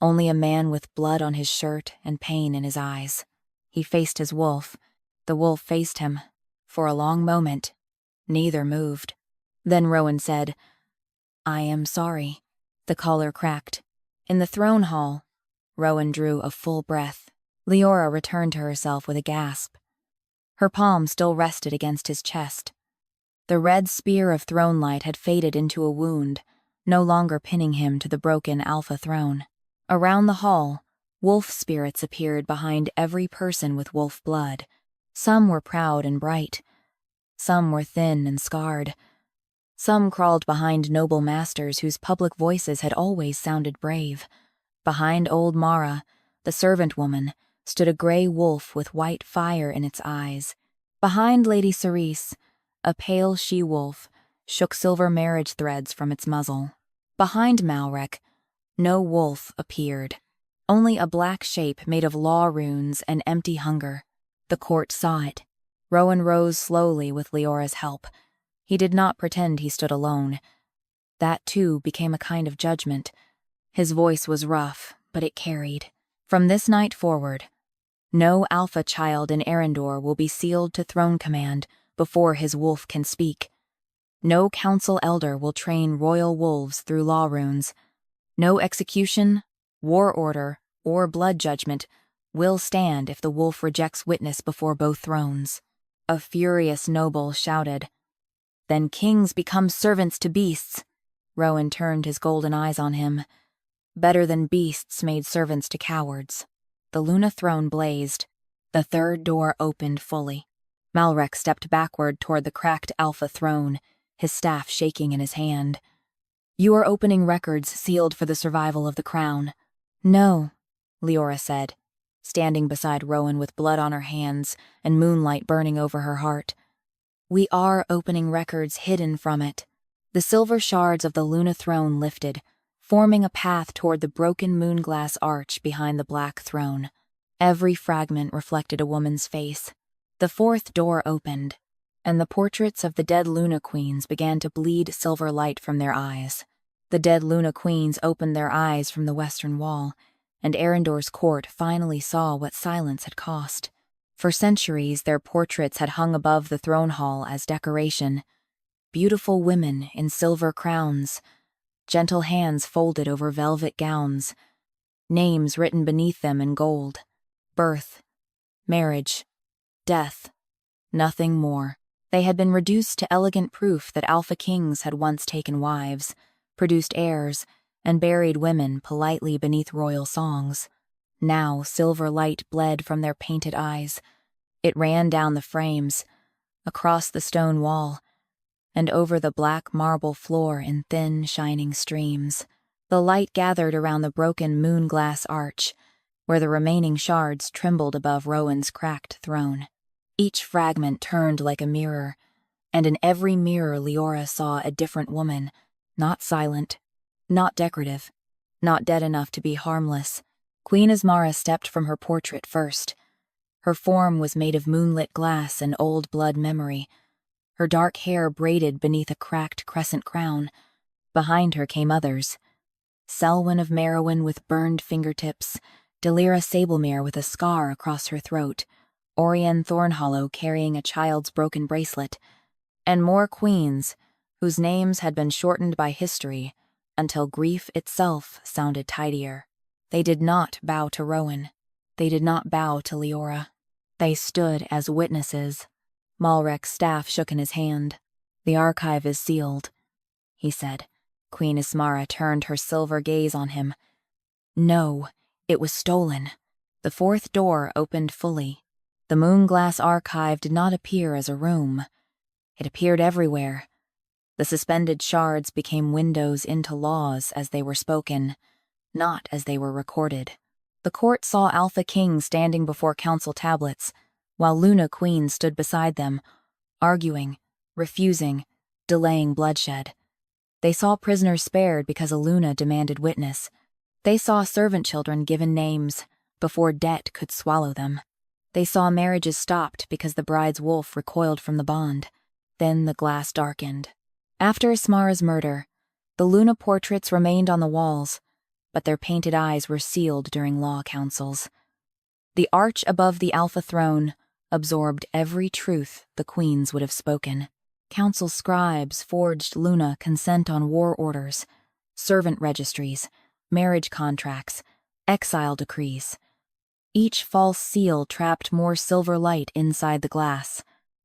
Only a man with blood on his shirt and pain in his eyes. He faced his wolf. The wolf faced him. For a long moment, neither moved. Then Rowan said, I am sorry. The collar cracked. In the throne hall, Rowan drew a full breath. Liora returned to herself with a gasp. Her palm still rested against his chest. The red spear of throne light had faded into a wound, no longer pinning him to the broken alpha throne. Around the hall, wolf spirits appeared behind every person with wolf blood. Some were proud and bright. Some were thin and scarred. Some crawled behind noble masters whose public voices had always sounded brave. Behind old Mara, the servant woman, stood a gray wolf with white fire in its eyes. Behind Lady Cerise, a pale she-wolf shook silver marriage threads from its muzzle. Behind Maeric, no wolf appeared. Only a black shape made of law runes and empty hunger. The court saw it. Rowan rose slowly with Leora's help. He did not pretend he stood alone. That, too, became a kind of judgment. His voice was rough, but it carried. From this night forward, no alpha child in Eryndor will be sealed to throne command before his wolf can speak. No council elder will train royal wolves through law runes. No execution, war order, or blood judgment will stand if the wolf rejects witness before both thrones. A furious noble shouted, Then kings become servants to beasts. Rowan turned his golden eyes on him. Better than beasts made servants to cowards. The Luna throne blazed. The third door opened fully. Maeric stepped backward toward the cracked alpha throne, his staff shaking in his hand. You are opening records sealed for the survival of the crown. No, Liora said, standing beside Rowan with blood on her hands and moonlight burning over her heart. We are opening records hidden from it. The silver shards of the Luna throne lifted, forming a path toward the broken moonglass arch behind the black throne. Every fragment reflected a woman's face. The fourth door opened, and the portraits of the dead Luna queens began to bleed silver light from their eyes. The dead Luna queens opened their eyes from the western wall, and Eryndor's court finally saw what silence had cost. For centuries, their portraits had hung above the throne hall as decoration. Beautiful women in silver crowns, gentle hands folded over velvet gowns, names written beneath them in gold. Birth, marriage, death, nothing more. They had been reduced to elegant proof that alpha kings had once taken wives, produced heirs, and buried women politely beneath royal songs. Now silver light bled from their painted eyes. It ran down the frames, across the stone wall, and over the black marble floor in thin, shining streams. The light gathered around the broken moonglass arch, where the remaining shards trembled above Rowan's cracked throne. Each fragment turned like a mirror, and in every mirror Liora saw a different woman, not silent, not decorative, not dead enough to be harmless. Queen Ismara stepped from her portrait first. Her form was made of moonlit glass and old blood memory, her dark hair braided beneath a cracked crescent crown. Behind her came others. Selwyn of Merowyn with burned fingertips, Delira Sablemere with a scar across her throat, Orienne Thornhollow carrying a child's broken bracelet, and more queens whose names had been shortened by history until grief itself sounded tidier. They did not bow to Rowan. They did not bow to Liora. They stood as witnesses. Maeric's staff shook in his hand. The archive is sealed, he said. Queen Ismara turned her silver gaze on him. No, it was stolen. The fourth door opened fully. The Moonglass archive did not appear as a room. It appeared everywhere. The suspended shards became windows into laws as they were spoken, not as they were recorded. The court saw Alpha King standing before council tablets, while Luna Queen stood beside them, arguing, refusing, delaying bloodshed. They saw prisoners spared because Aluna demanded witness. They saw servant children given names before debt could swallow them. They saw marriages stopped because the bride's wolf recoiled from the bond. Then the glass darkened. After Ismara's murder, the Luna portraits remained on the walls, but their painted eyes were sealed during law councils. The arch above the Alpha throne absorbed every truth the queens would have spoken. Council scribes forged Luna consent on war orders, servant registries, marriage contracts, exile decrees. Each false seal trapped more silver light inside the glass.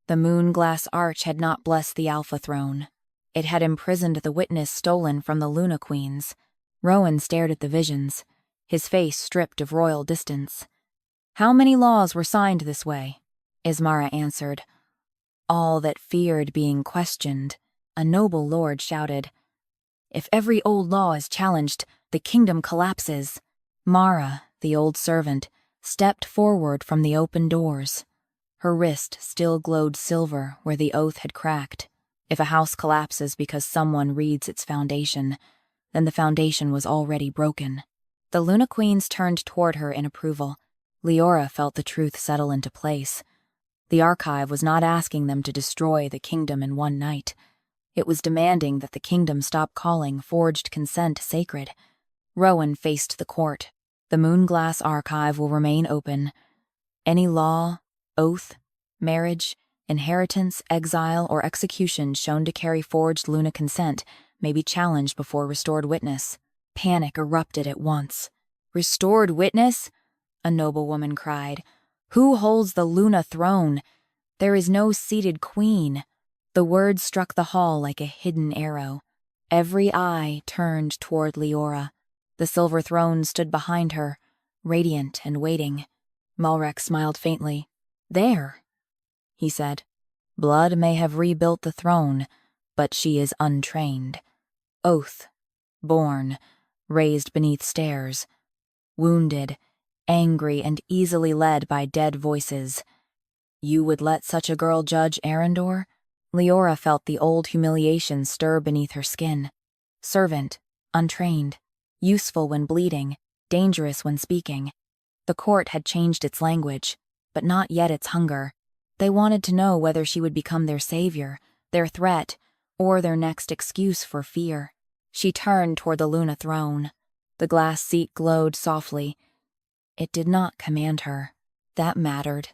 The Moonglass arch had not blessed the Alpha throne. It had imprisoned the witness stolen from the Luna queens. Rowan stared at the visions, his face stripped of royal distance. How many laws were signed this way? Ismara answered. All that feared being questioned. A noble lord shouted. If every old law is challenged, the kingdom collapses. Mara, the old servant, stepped forward from the open doors. Her wrist still glowed silver where the oath had cracked. If a house collapses because someone reads its foundation, then the foundation was already broken. The Luna Queens turned toward her in approval. Liora felt the truth settle into place. The archive was not asking them to destroy the kingdom in one night. It was demanding that the kingdom stop calling forged consent sacred. Rowan faced the court. The Moonglass archive will remain open. Any law, oath, marriage, inheritance, exile, or execution shown to carry forged Luna consent may be challenged before restored witness. Panic erupted at once. Restored witness? A noblewoman cried. Who holds the Luna throne? There is no seated queen. The words struck the hall like a hidden arrow. Every eye turned toward Liora. The silver throne stood behind her, radiant and waiting. Maeric smiled faintly. There, he said. Blood may have rebuilt the throne, but she is untrained. Oath, born, raised beneath stairs, wounded, angry and easily led by dead voices. You would let such a girl judge Eryndor? Liora felt the old humiliation stir beneath her skin. Servant, untrained, useful when bleeding, dangerous when speaking. The court had changed its language, but not yet its hunger. They wanted to know whether she would become their savior, their threat, or their next excuse for fear. She turned toward the Luna throne. The glass seat glowed softly. It did not command her. That mattered.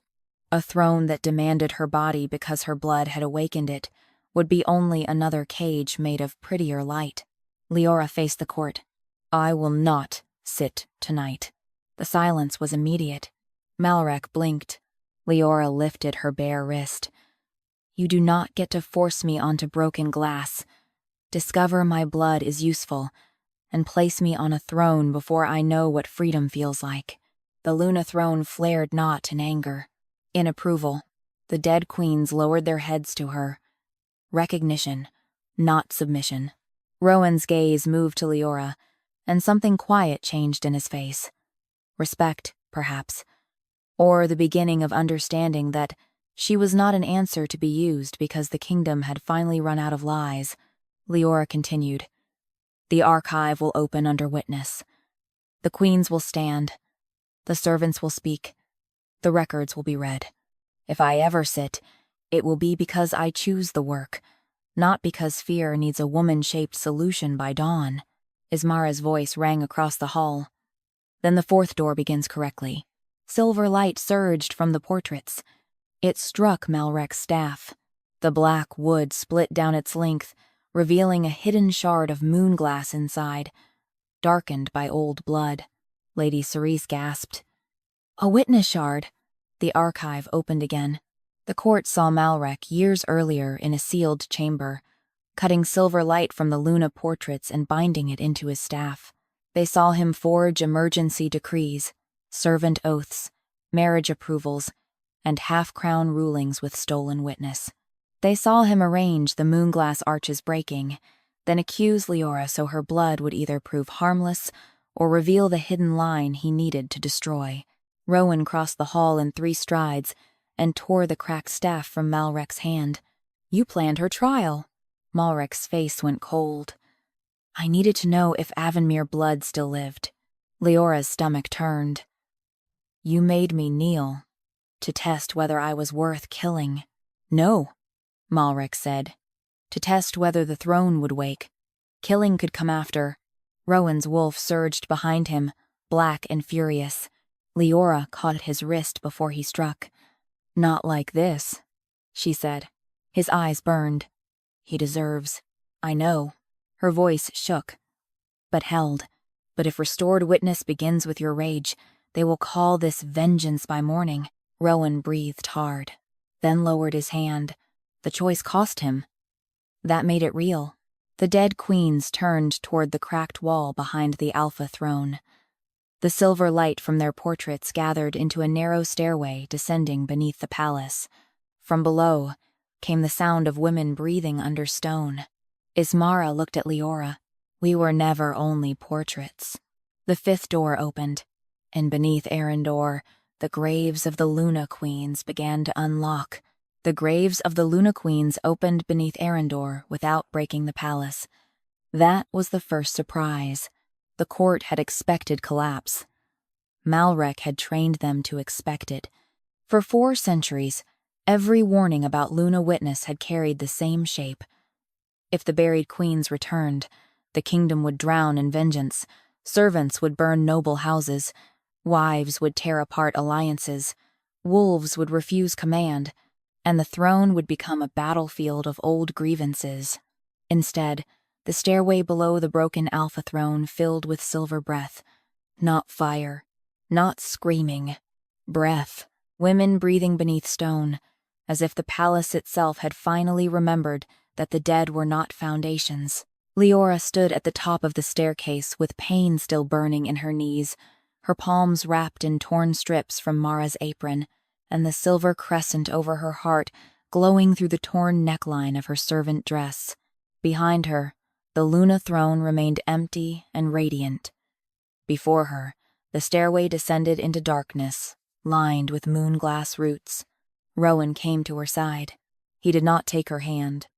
A throne that demanded her body because her blood had awakened it would be only another cage made of prettier light. Liora faced the court. I will not sit tonight. The silence was immediate. Maeric blinked. Liora lifted her bare wrist. You do not get to force me onto broken glass. Discover my blood is useful, and place me on a throne before I know what freedom feels like. The Luna throne flared not in anger. In approval, the dead queens lowered their heads to her. Recognition, not submission. Rowan's gaze moved to Liora, and something quiet changed in his face. Respect, perhaps, or the beginning of understanding that she was not an answer to be used because the kingdom had finally run out of lies. Liora continued. The archive will open under witness. The queens will stand. The servants will speak. The records will be read. If I ever sit, it will be because I choose the work, not because fear needs a woman-shaped solution by dawn. Ismara's voice rang across the hall. Then the fourth door begins correctly. Silver light surged from the portraits. It struck Maeric's staff. The black wood split down its length, revealing a hidden shard of moonglass inside, darkened by old blood. Lady Cerise gasped. A witness shard. The archive opened again. The court saw Maeric years earlier in a sealed chamber, cutting silver light from the Luna portraits and binding it into his staff. They saw him forge emergency decrees, servant oaths, marriage approvals, and half-crown rulings with stolen witness. They saw him arrange the moonglass arches breaking, then accuse Liora so her blood would either prove harmless or reveal the hidden line he needed to destroy. Rowan crossed the hall in 3 strides and tore the cracked staff from Maeric's hand. "You planned her trial." Maeric's face went cold. "I needed to know if Avonmere blood still lived." Leora's stomach turned. "You made me kneel to test whether I was worth killing." "No," Maeric said. "To test whether the throne would wake. Killing could come after." Rowan's wolf surged behind him, black and furious. Liora caught at his wrist before he struck. "Not like this," she said. His eyes burned. "He deserves." "I know." Her voice shook, but held. "But if restored witness begins with your rage, they will call this vengeance by morning." Rowan breathed hard, then lowered his hand. The choice cost him. That made it real. The dead queens turned toward the cracked wall behind the Alpha throne. The silver light from their portraits gathered into a narrow stairway descending beneath the palace. From below came the sound of women breathing under stone. Ismara looked at Liora. "We were never only portraits." The 5th door opened, and beneath Eryndor, the graves of the Luna Queens began to unlock. The graves of the Luna Queens opened beneath Eryndor without breaking the palace. That was the first surprise. The court had expected collapse. Maeric had trained them to expect it. For 4 centuries, every warning about Luna Witness had carried the same shape. If the buried queens returned, the kingdom would drown in vengeance. Servants would burn noble houses. Wives would tear apart alliances. Wolves would refuse command. And the throne would become a battlefield of old grievances. Instead, the stairway below the broken Alpha throne filled with silver breath. Not fire, not screaming. Breath. Women breathing beneath stone, as if the palace itself had finally remembered that the dead were not foundations. Liora stood at the top of the staircase with pain still burning in her knees, her palms wrapped in torn strips from Mara's apron, and the silver crescent over her heart glowing through the torn neckline of her servant dress. Behind her, the Luna throne remained empty and radiant. Before her, the stairway descended into darkness, lined with moonglass roots. Rowan came to her side. He did not take her hand.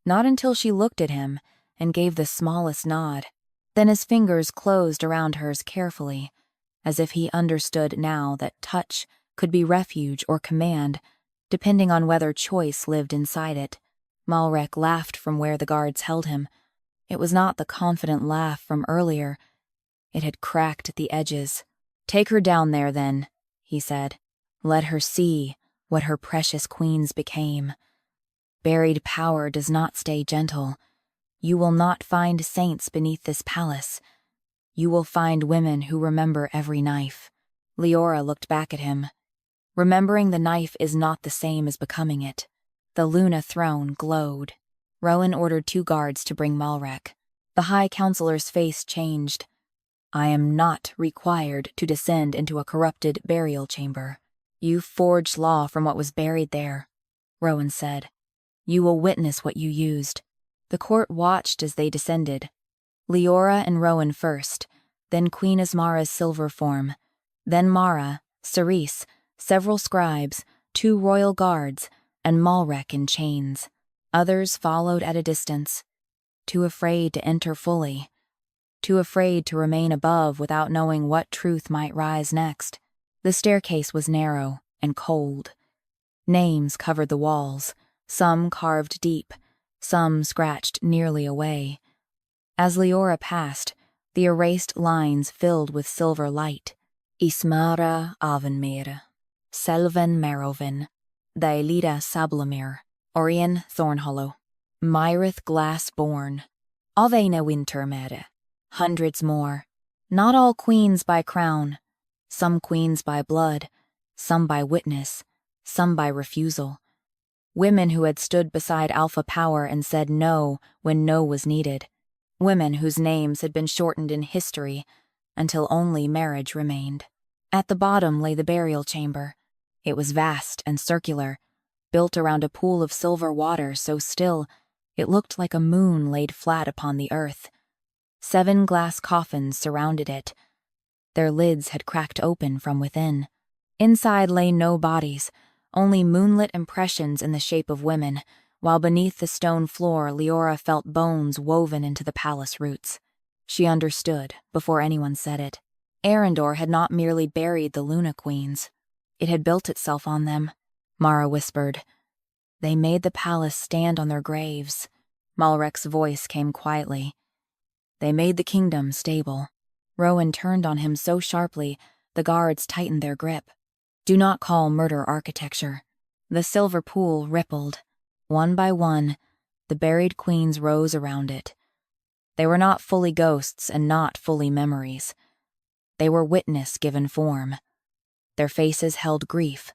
Not until she looked at him and gave the smallest nod. Then his fingers closed around hers carefully, as if he understood now that touch could be refuge or command, depending on whether choice lived inside it. Maeric laughed from where the guards held him. It was not the confident laugh from earlier. It had cracked at the edges. "Take her down there, then," he said. "Let her see what her precious queens became. Buried power does not stay gentle. You will not find saints beneath this palace. You will find women who remember every knife." Liora looked back at him. Remembering the knife is not the same as becoming it. The Luna throne glowed. Rowan ordered 2 guards to bring Maeric. The High Counselor's face changed. "I am not required to descend into a corrupted burial chamber. You forged law from what was buried there," Rowan said. "You will witness what you used." The court watched as they descended. Liora and Rowan first, then Queen Ismara's silver form, then Mara, Cerise, several scribes, 2 royal guards, and Maeric in chains. Others followed at a distance, too afraid to enter fully, too afraid to remain above without knowing what truth might rise next. The staircase was narrow and cold. Names covered the walls, some carved deep, some scratched nearly away. As Liora passed, the erased lines filled with silver light. Ismara Avonmere, Selvan Merovin, Daelida Sablamir, Orion Thornhollow, Myrith Glass-born, Avena Wintermere, hundreds more. Not all queens by crown, some queens by blood, some by witness, some by refusal. Women who had stood beside Alpha Power and said no when no was needed. Women whose names had been shortened in history until only marriage remained. At the bottom lay the burial chamber. It was vast and circular, built around a pool of silver water so still it looked like a moon laid flat upon the earth. 7 glass coffins surrounded it. Their lids had cracked open from within. Inside lay no bodies, only moonlit impressions in the shape of women, while beneath the stone floor Liora felt bones woven into the palace roots. She understood, before anyone said it. Eryndor had not merely buried the Luna Queens. It had built itself on them, Mara whispered. They made the palace stand on their graves. Maeric's voice came quietly. They made the kingdom stable. Rowan turned on him so sharply, the guards tightened their grip. Do not call murder architecture. The silver pool rippled. One by one, the buried queens rose around it. They were not fully ghosts and not fully memories. They were witness given form. Their faces held grief,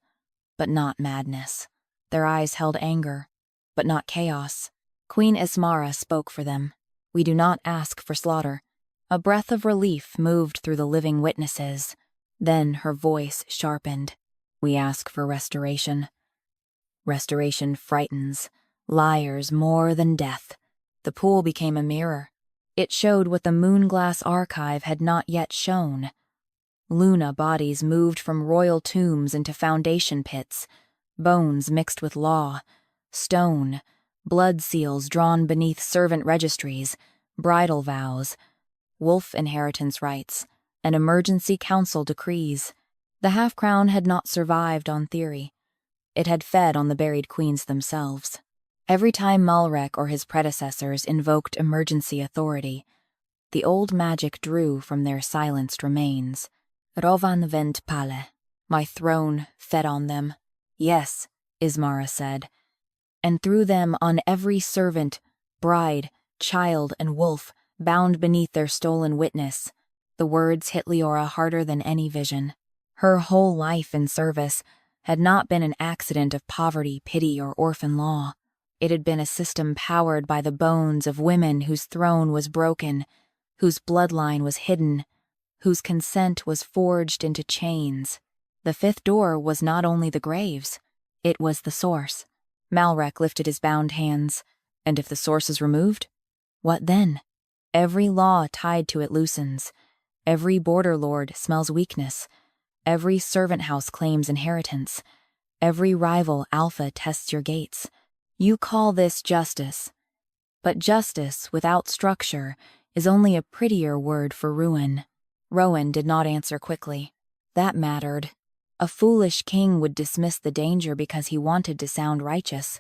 but not madness. Their eyes held anger, but not chaos. Queen Ismara spoke for them. We do not ask for slaughter. A breath of relief moved through the living witnesses. Then her voice sharpened. We ask for restoration. Restoration frightens liars more than death. The pool became a mirror. It showed what the Moonglass archive had not yet shown. Luna bodies moved from royal tombs into foundation pits, bones mixed with law, stone, blood seals drawn beneath servant registries, bridal vows, wolf inheritance rights, and emergency council decrees. The half-crown had not survived on theory. It had fed on the buried queens themselves. Every time Maeric or his predecessors invoked emergency authority, the old magic drew from their silenced remains. Rowan vent pale. My throne fed on them. Yes, Ismara said. And through them on every servant, bride, child, and wolf, bound beneath their stolen witness. The words hit Liora harder than any vision. Her whole life in service had not been an accident of poverty, pity, or orphan law. It had been a system powered by the bones of women whose throne was broken, whose bloodline was hidden, whose consent was forged into chains. The fifth door was not only the graves, it was the source. Maeric lifted his bound hands. And if the source is removed? What then? Every law tied to it loosens. Every border lord smells weakness. Every servant house claims inheritance. Every rival alpha tests your gates. You call this justice. But justice without structure is only a prettier word for ruin. Rowan did not answer quickly. That mattered. A foolish king would dismiss the danger because he wanted to sound righteous.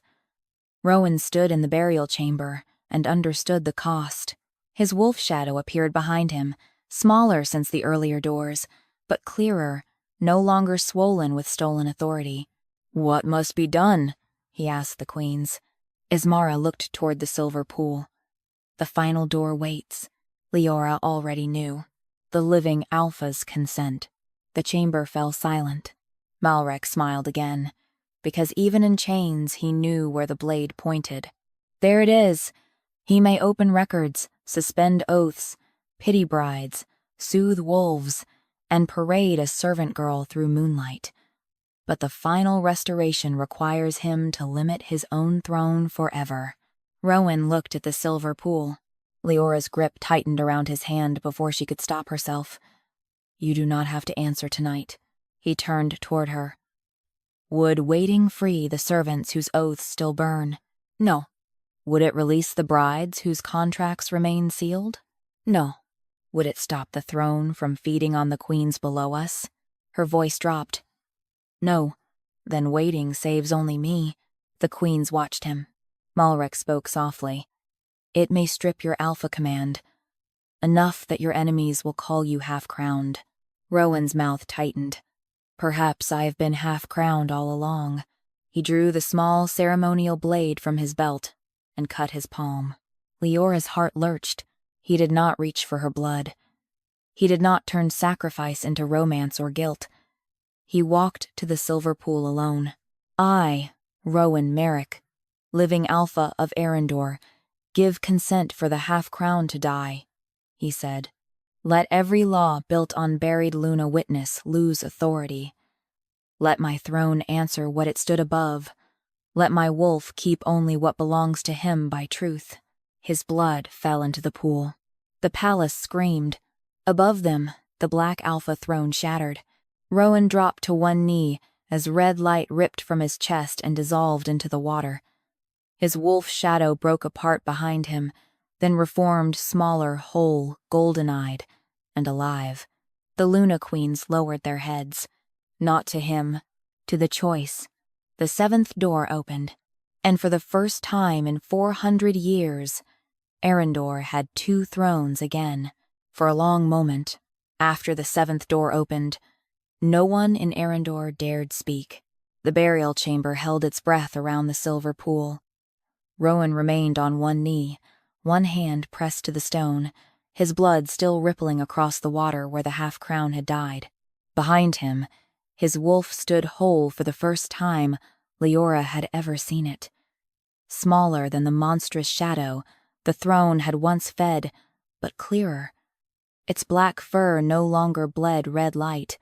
Rowan stood in the burial chamber and understood the cost. His wolf shadow appeared behind him, smaller since the earlier doors, but clearer, no longer swollen with stolen authority. What must be done? He asked the queens. Ismara looked toward the silver pool. The final door waits. Liora already knew. The living alpha's consent. The chamber fell silent. Maeric smiled again, because even in chains he knew where the blade pointed. There it is. He may open records, suspend oaths, pity brides, soothe wolves, and parade a servant girl through moonlight. But the final restoration requires him to limit his own throne forever. Rowan looked at the silver pool. Leora's grip tightened around his hand before she could stop herself. You do not have to answer tonight. He turned toward her. Would waiting free the servants whose oaths still burn? No. Would it release the brides whose contracts remain sealed? No. Would it stop the throne from feeding on the queens below us? Her voice dropped. No. Then waiting saves only me. The queens watched him. Maeric spoke softly. It may strip your alpha command. Enough that your enemies will call you half-crowned. Rowan's mouth tightened. Perhaps I have been half-crowned all along. He drew the small ceremonial blade from his belt and cut his palm. Leora's heart lurched. He did not reach for her blood. He did not turn sacrifice into romance or guilt. He walked to the silver pool alone. I, Rowan Maeric, living alpha of Eryndor, give consent for the half-crown to die, he said. Let every law built on buried Luna witness lose authority. Let my throne answer what it stood above. Let my wolf keep only what belongs to him by truth. His blood fell into the pool. The palace screamed. Above them, the black alpha throne shattered. Rowan dropped to one knee as red light ripped from his chest and dissolved into the water. His wolf shadow broke apart behind him, then reformed smaller, whole, golden-eyed, and alive. The Luna Queens lowered their heads. Not to him, to the choice. The seventh door opened, and for the first time in 400 years, Eryndor had two thrones again. For a long moment, after the seventh door opened, no one in Eryndor dared speak. The burial chamber held its breath around the silver pool. Rowan remained on one knee, one hand pressed to the stone, his blood still rippling across the water where the half-crown had died. Behind him, his wolf stood whole for the first time Liora had ever seen it. Smaller than the monstrous shadow the throne had once fed, but clearer. Its black fur no longer bled red light.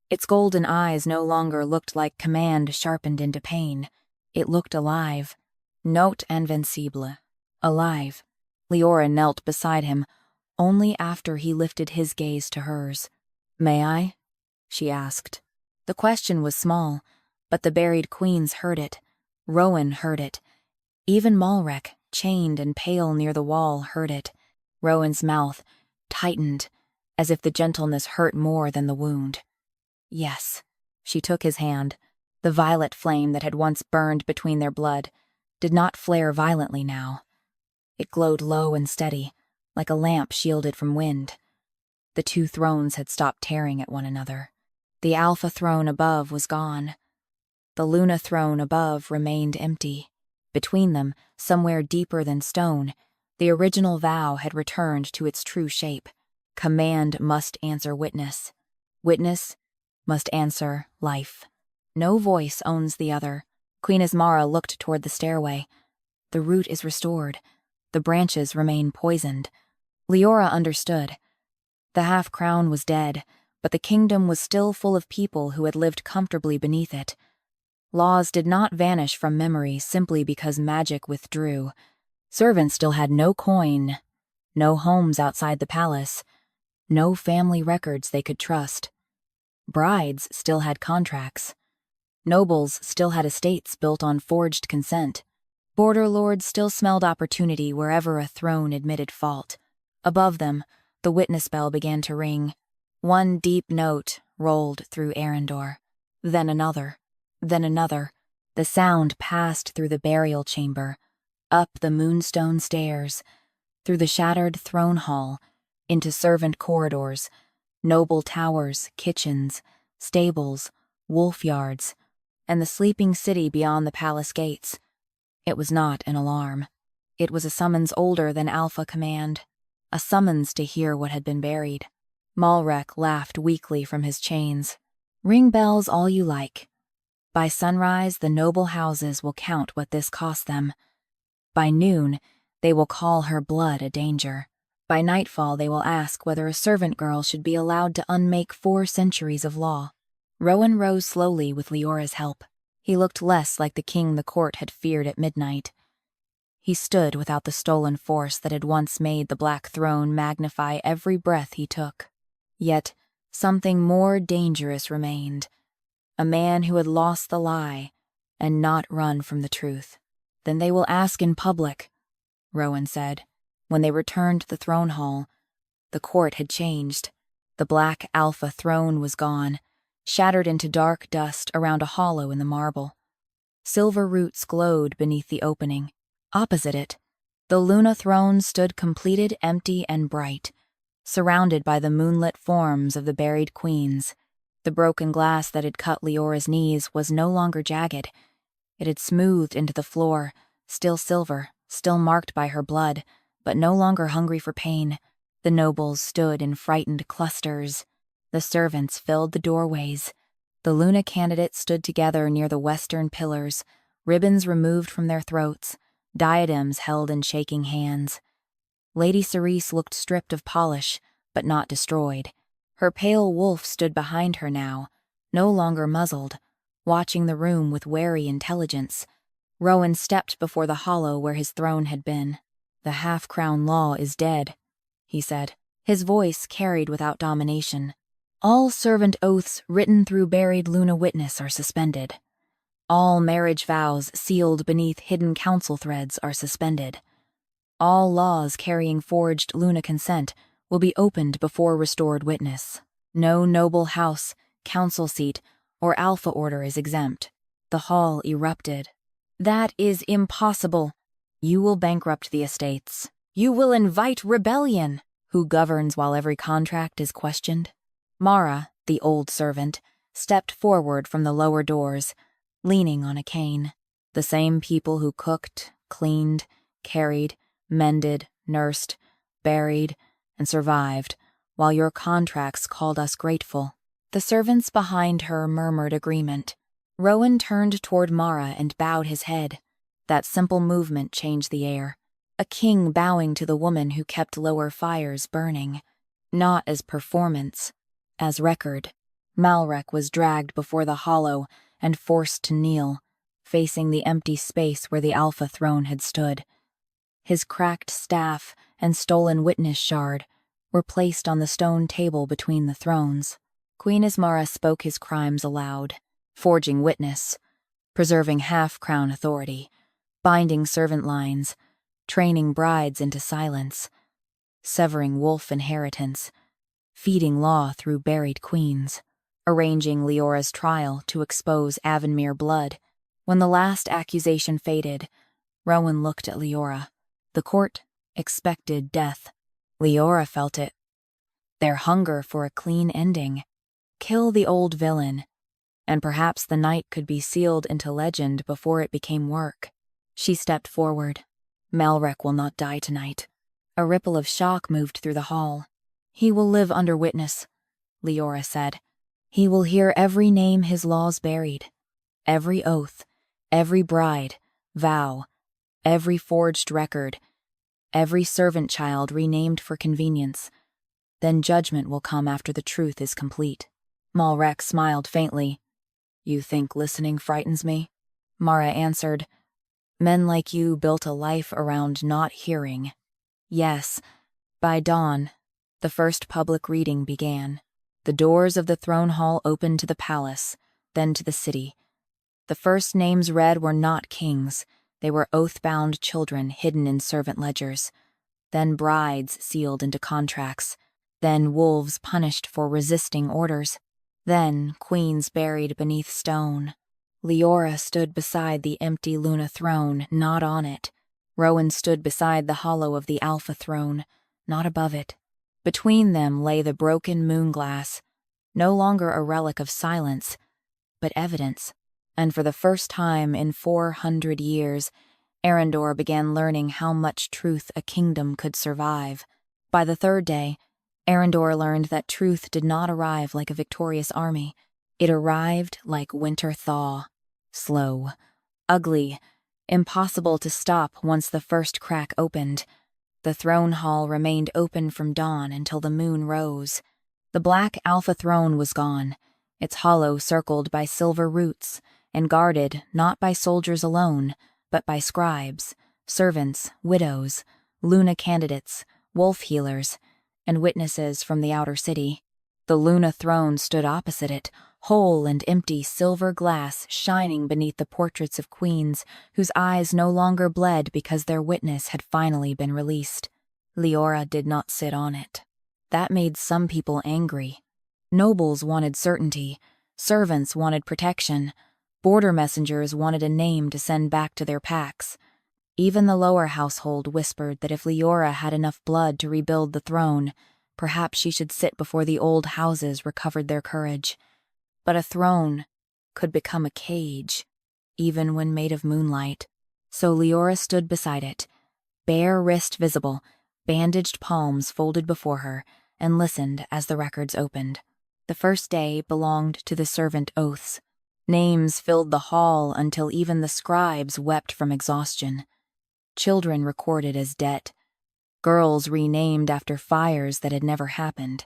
Its golden eyes no longer looked like command sharpened into pain. It looked alive. Note invincible. Alive. Liora knelt beside him, only after he lifted his gaze to hers. "May I?" she asked. The question was small, but the buried queens heard it. Rowan heard it. Even Maeric, chained and pale near the wall, heard it. Rowan's mouth tightened, as if the gentleness hurt more than the wound. Yes. She took his hand. The violet flame that had once burned between their blood did not flare violently now. It glowed low and steady, like a lamp shielded from wind. The two thrones had stopped tearing at one another. The Alpha throne above was gone. The Luna throne above remained empty. Between them, somewhere deeper than stone, the original vow had returned to its true shape. Command must answer witness. Witness must answer life. No voice owns the other. Queen Ismara looked toward the stairway. The root is restored. The branches remain poisoned. Liora understood. The half-crown was dead, but the kingdom was still full of people who had lived comfortably beneath it. Laws did not vanish from memory simply because magic withdrew. Servants still had no coin, no homes outside the palace, no family records they could trust. Brides still had contracts. Nobles still had estates built on forged consent. Border lords still smelled opportunity wherever a throne admitted fault. Above them, the witness bell began to ring. One deep note rolled through Eryndor. Then another. Then another. The sound passed through the burial chamber, up the moonstone stairs, through the shattered throne hall, into servant corridors, noble towers, kitchens, stables, wolf yards, and the sleeping city beyond the palace gates. It was not an alarm. It was a summons older than Alpha Command, a summons to hear what had been buried. Maeric laughed weakly from his chains. "Ring bells all you like. By sunrise, the noble houses will count what this cost them. By noon, they will call her blood a danger. By nightfall, they will ask whether a servant girl should be allowed to unmake 4 centuries of law." Rowan rose slowly with Leora's help. He looked less like the king the court had feared at midnight. He stood without the stolen force that had once made the Black Throne magnify every breath he took. Yet, something more dangerous remained. A man who had lost the lie and not run from the truth. "Then they will ask in public," Rowan said. When they returned to the throne hall, the court had changed. The black Alpha throne was gone, shattered into dark dust around a hollow in the marble. Silver roots glowed beneath the opening. Opposite it, the Luna throne stood completed, empty, and bright, surrounded by the moonlit forms of the buried queens. The broken glass that had cut Leora's knees was no longer jagged. It had smoothed into the floor, still silver, still marked by her blood, but no longer hungry for pain. The nobles stood in frightened clusters. The servants filled the doorways. The Luna candidates stood together near the western pillars, ribbons removed from their throats, diadems held in shaking hands. Lady Cerise looked stripped of polish, but not destroyed. Her pale wolf stood behind her now, no longer muzzled, watching the room with wary intelligence. Rowan stepped before the hollow where his throne had been. "The half-crown law is dead," he said. His voice carried without domination. "All servant oaths written through buried Luna witness are suspended. All marriage vows sealed beneath hidden council threads are suspended. All laws carrying forged Luna consent will be opened before restored witness. No noble house, council seat, or alpha order is exempt." The hall erupted. "That is impossible. You will bankrupt the estates. You will invite rebellion. Who governs while every contract is questioned?" Mara, the old servant, stepped forward from the lower doors, leaning on a cane. "The same people who cooked, cleaned, carried, mended, nursed, buried, and survived, while your contracts called us grateful." The servants behind her murmured agreement. Rowan turned toward Mara and bowed his head. That simple movement changed the air. A king bowing to the woman who kept lower fires burning. Not as performance, as record. Maeric was dragged before the hollow and forced to kneel, facing the empty space where the Alpha throne had stood. His cracked staff and stolen witness shard were placed on the stone table between the thrones. Queen Ismara spoke his crimes aloud, forging witness, preserving half-crown authority, binding servant lines, training brides into silence, severing wolf inheritance, feeding law through buried queens, arranging Leora's trial to expose Avonmere blood. When the last accusation faded, Rowan looked at Liora. The court expected death. Liora felt it. Their hunger for a clean ending. Kill the old villain, and perhaps the night could be sealed into legend before it became work. She stepped forward. "Maeric will not die tonight." A ripple of shock moved through the hall. "He will live under witness," Liora said. "He will hear every name his laws buried, every oath, every bride, vow, every forged record, every servant child renamed for convenience. Then judgment will come after the truth is complete." Maeric smiled faintly. "You think listening frightens me?" Mara answered, "Men like you built a life around not hearing." Yes. By dawn, the first public reading began. The doors of the throne hall opened to the palace, then to the city. The first names read were not kings. They were oath-bound children hidden in servant ledgers. Then brides sealed into contracts. Then wolves punished for resisting orders. Then queens buried beneath stone. Liora stood beside the empty Luna throne, not on it. Rowan stood beside the hollow of the Alpha throne, not above it. Between them lay the broken moon glass, no longer a relic of silence, but evidence. And for the first time in 400 years, Eryndor began learning how much truth a kingdom could survive. By the third day, Eryndor learned that truth did not arrive like a victorious army. It arrived like winter thaw. Slow, ugly, impossible to stop once the first crack opened. The throne hall remained open from dawn until the moon rose. The black Alpha throne was gone, its hollow circled by silver roots, and guarded not by soldiers alone, but by scribes, servants, widows, Luna candidates, wolf healers, and witnesses from the outer city. The Luna throne stood opposite it, whole and empty silver glass shining beneath the portraits of queens whose eyes no longer bled because their witness had finally been released. Liora did not sit on it. That made some people angry. Nobles wanted certainty, servants wanted protection, border messengers wanted a name to send back to their packs. Even the lower household whispered that if Liora had enough blood to rebuild the throne, perhaps she should sit before the old houses recovered their courage. But a throne could become a cage, even when made of moonlight. So Liora stood beside it, bare wrist visible, bandaged palms folded before her, and listened as the records opened. The first day belonged to the servant oaths. Names filled the hall until even the scribes wept from exhaustion. Children recorded as dead. Girls renamed after fires that had never happened.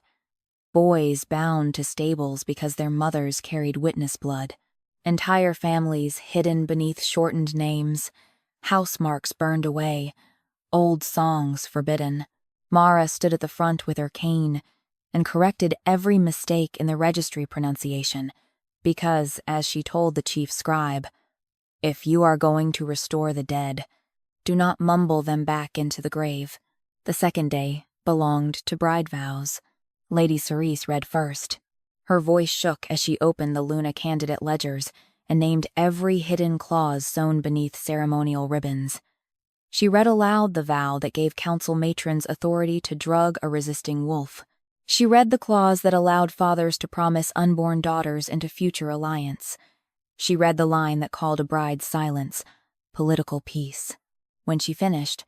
Boys bound to stables because their mothers carried witness blood. Entire families hidden beneath shortened names, house marks burned away, old songs forbidden. Mara stood at the front with her cane and corrected every mistake in the registry pronunciation, because, as she told the chief scribe, "If you are going to restore the dead, do not mumble them back into the grave." The second day belonged to bride vows. Lady Cerise read first. Her voice shook as she opened the Luna candidate ledgers and named every hidden clause sewn beneath ceremonial ribbons. She read aloud the vow that gave council matrons authority to drug a resisting wolf. She read the clause that allowed fathers to promise unborn daughters into future alliance. She read the line that called a bride's silence, political peace. When she finished,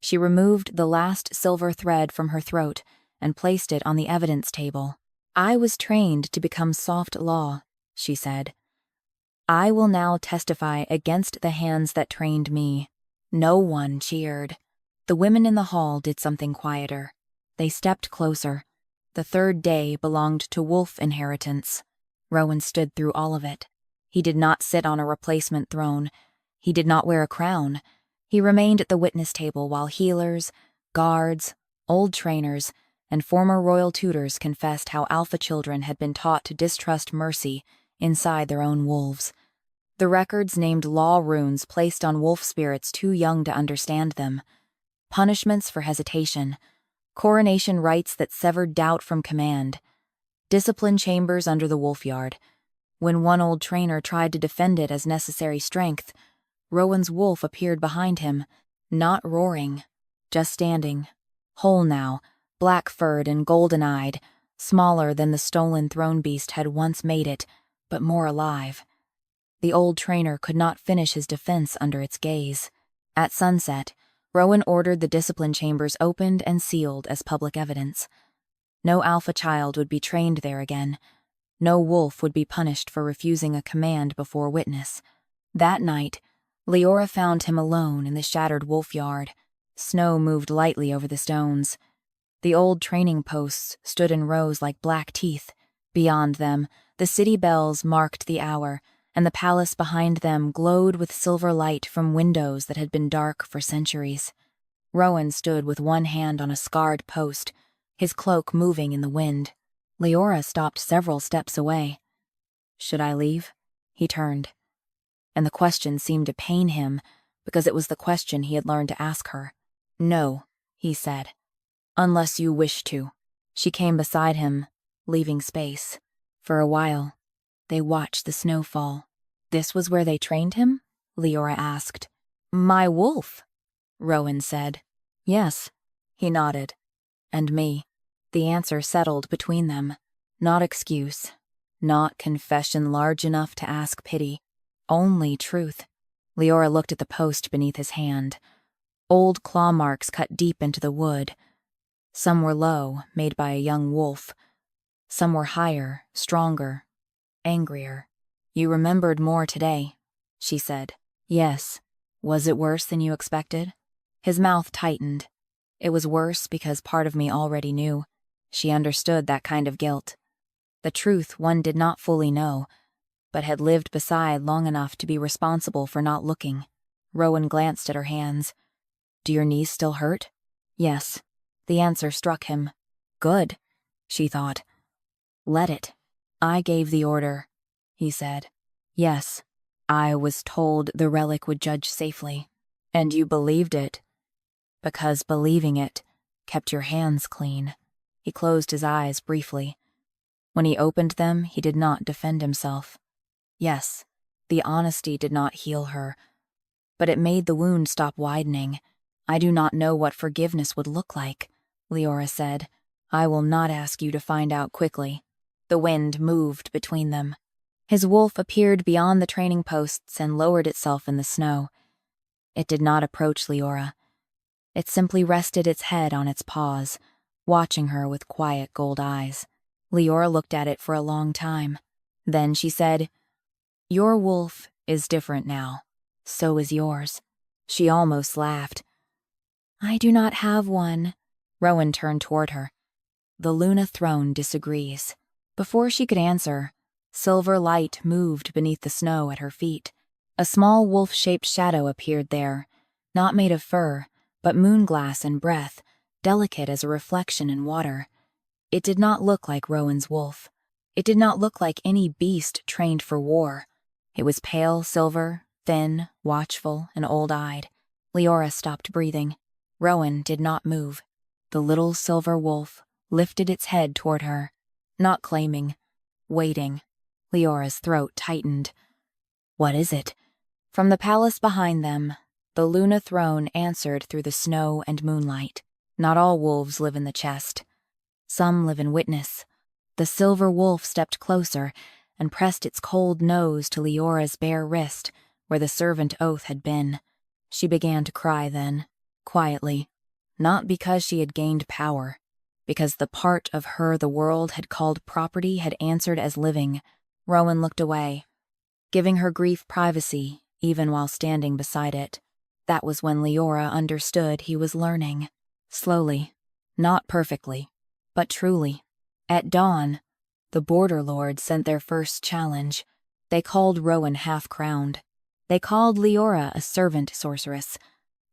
she removed the last silver thread from her throat and placed it on the evidence table. "I was trained to become soft law," she said. "I will now testify against the hands that trained me." No one cheered. The women in the hall did something quieter. They stepped closer. The third day belonged to wolf inheritance. Rowan stood through all of it. He did not sit on a replacement throne. He did not wear a crown. He remained at the witness table while healers, guards, old trainers, and former royal tutors confessed how alpha children had been taught to distrust mercy inside their own wolves. The records named law runes placed on wolf spirits too young to understand them, punishments for hesitation, coronation rites that severed doubt from command, discipline chambers under the wolf yard. When one old trainer tried to defend it as necessary strength, Rowan's wolf appeared behind him, not roaring, just standing, whole now, black-furred and golden-eyed, smaller than the stolen throne beast had once made it, but more alive. The old trainer could not finish his defense under its gaze. At sunset, Rowan ordered the discipline chambers opened and sealed as public evidence. No alpha child would be trained there again. No wolf would be punished for refusing a command before witness. That night, Liora found him alone in the shattered wolf yard. Snow moved lightly over the stones. The old training posts stood in rows like black teeth. Beyond them, the city bells marked the hour, and the palace behind them glowed with silver light from windows that had been dark for centuries. Rowan stood with one hand on a scarred post, his cloak moving in the wind. Liora stopped several steps away. "Should I leave?" He turned. And the question seemed to pain him, because it was the question he had learned to ask her. "No," he said. "Unless you wish to." She came beside him, leaving space. For a while, they watched the snow fall. "This was where they trained him?" Liora asked. "My wolf," Rowan said. "Yes," he nodded. "And me." The answer settled between them. Not excuse, not confession large enough to ask pity. Only truth. Liora looked at the post beneath his hand. Old claw marks cut deep into the wood. Some were low, made by a young wolf. Some were higher, stronger, angrier. "You remembered more today," she said. "Yes." "Was it worse than you expected?" His mouth tightened. It was worse because part of me already knew. She understood that kind of guilt. The truth one did not fully know, but had lived beside long enough to be responsible for not looking. Rowan glanced at her hands. "Do your knees still hurt?" "Yes." The answer struck him. "Good," she thought. "Let it." "I gave the order," he said. "Yes. I was told the relic would judge safely." "And you believed it?" "Because believing it kept your hands clean." He closed his eyes briefly. When he opened them, he did not defend himself. Yes, the honesty did not heal her, but it made the wound stop widening. "I do not know what forgiveness would look like," Liora said. "I will not ask you to find out quickly." The wind moved between them. His wolf appeared beyond the training posts and lowered itself in the snow. It did not approach Liora. It simply rested its head on its paws, watching her with quiet gold eyes. Liora looked at it for a long time. Then she said, "Your wolf is different now. So is yours." She almost laughed. "I do not have one." Rowan turned toward her. "The Luna throne disagrees." Before she could answer, Silver light moved beneath the snow at her feet. A small wolf-shaped shadow appeared there, not made of fur, but moonglass and breath, delicate as a reflection in water. It did not look like Rowan's wolf. It did not look like any beast trained for war. It was pale silver, thin, watchful, and old-eyed. Liora stopped breathing. Rowan did not move. The little silver wolf lifted its head toward her, not claiming, waiting. Leora's throat tightened. "What is it?" From the palace behind them, the Luna throne answered through the snow and moonlight. "Not all wolves live in the chest. Some live in witness." The silver wolf stepped closer and pressed its cold nose to Leora's bare wrist, where the servant oath had been. She began to cry then, quietly, not because she had gained power, because the part of her the world had called property had answered as living. Rowan looked away, giving her grief privacy, even while standing beside it. That was when Liora understood he was learning. Slowly, not perfectly, but truly. At dawn, the Border Lords sent their first challenge. They called Rowan half-crowned. They called Liora a servant sorceress.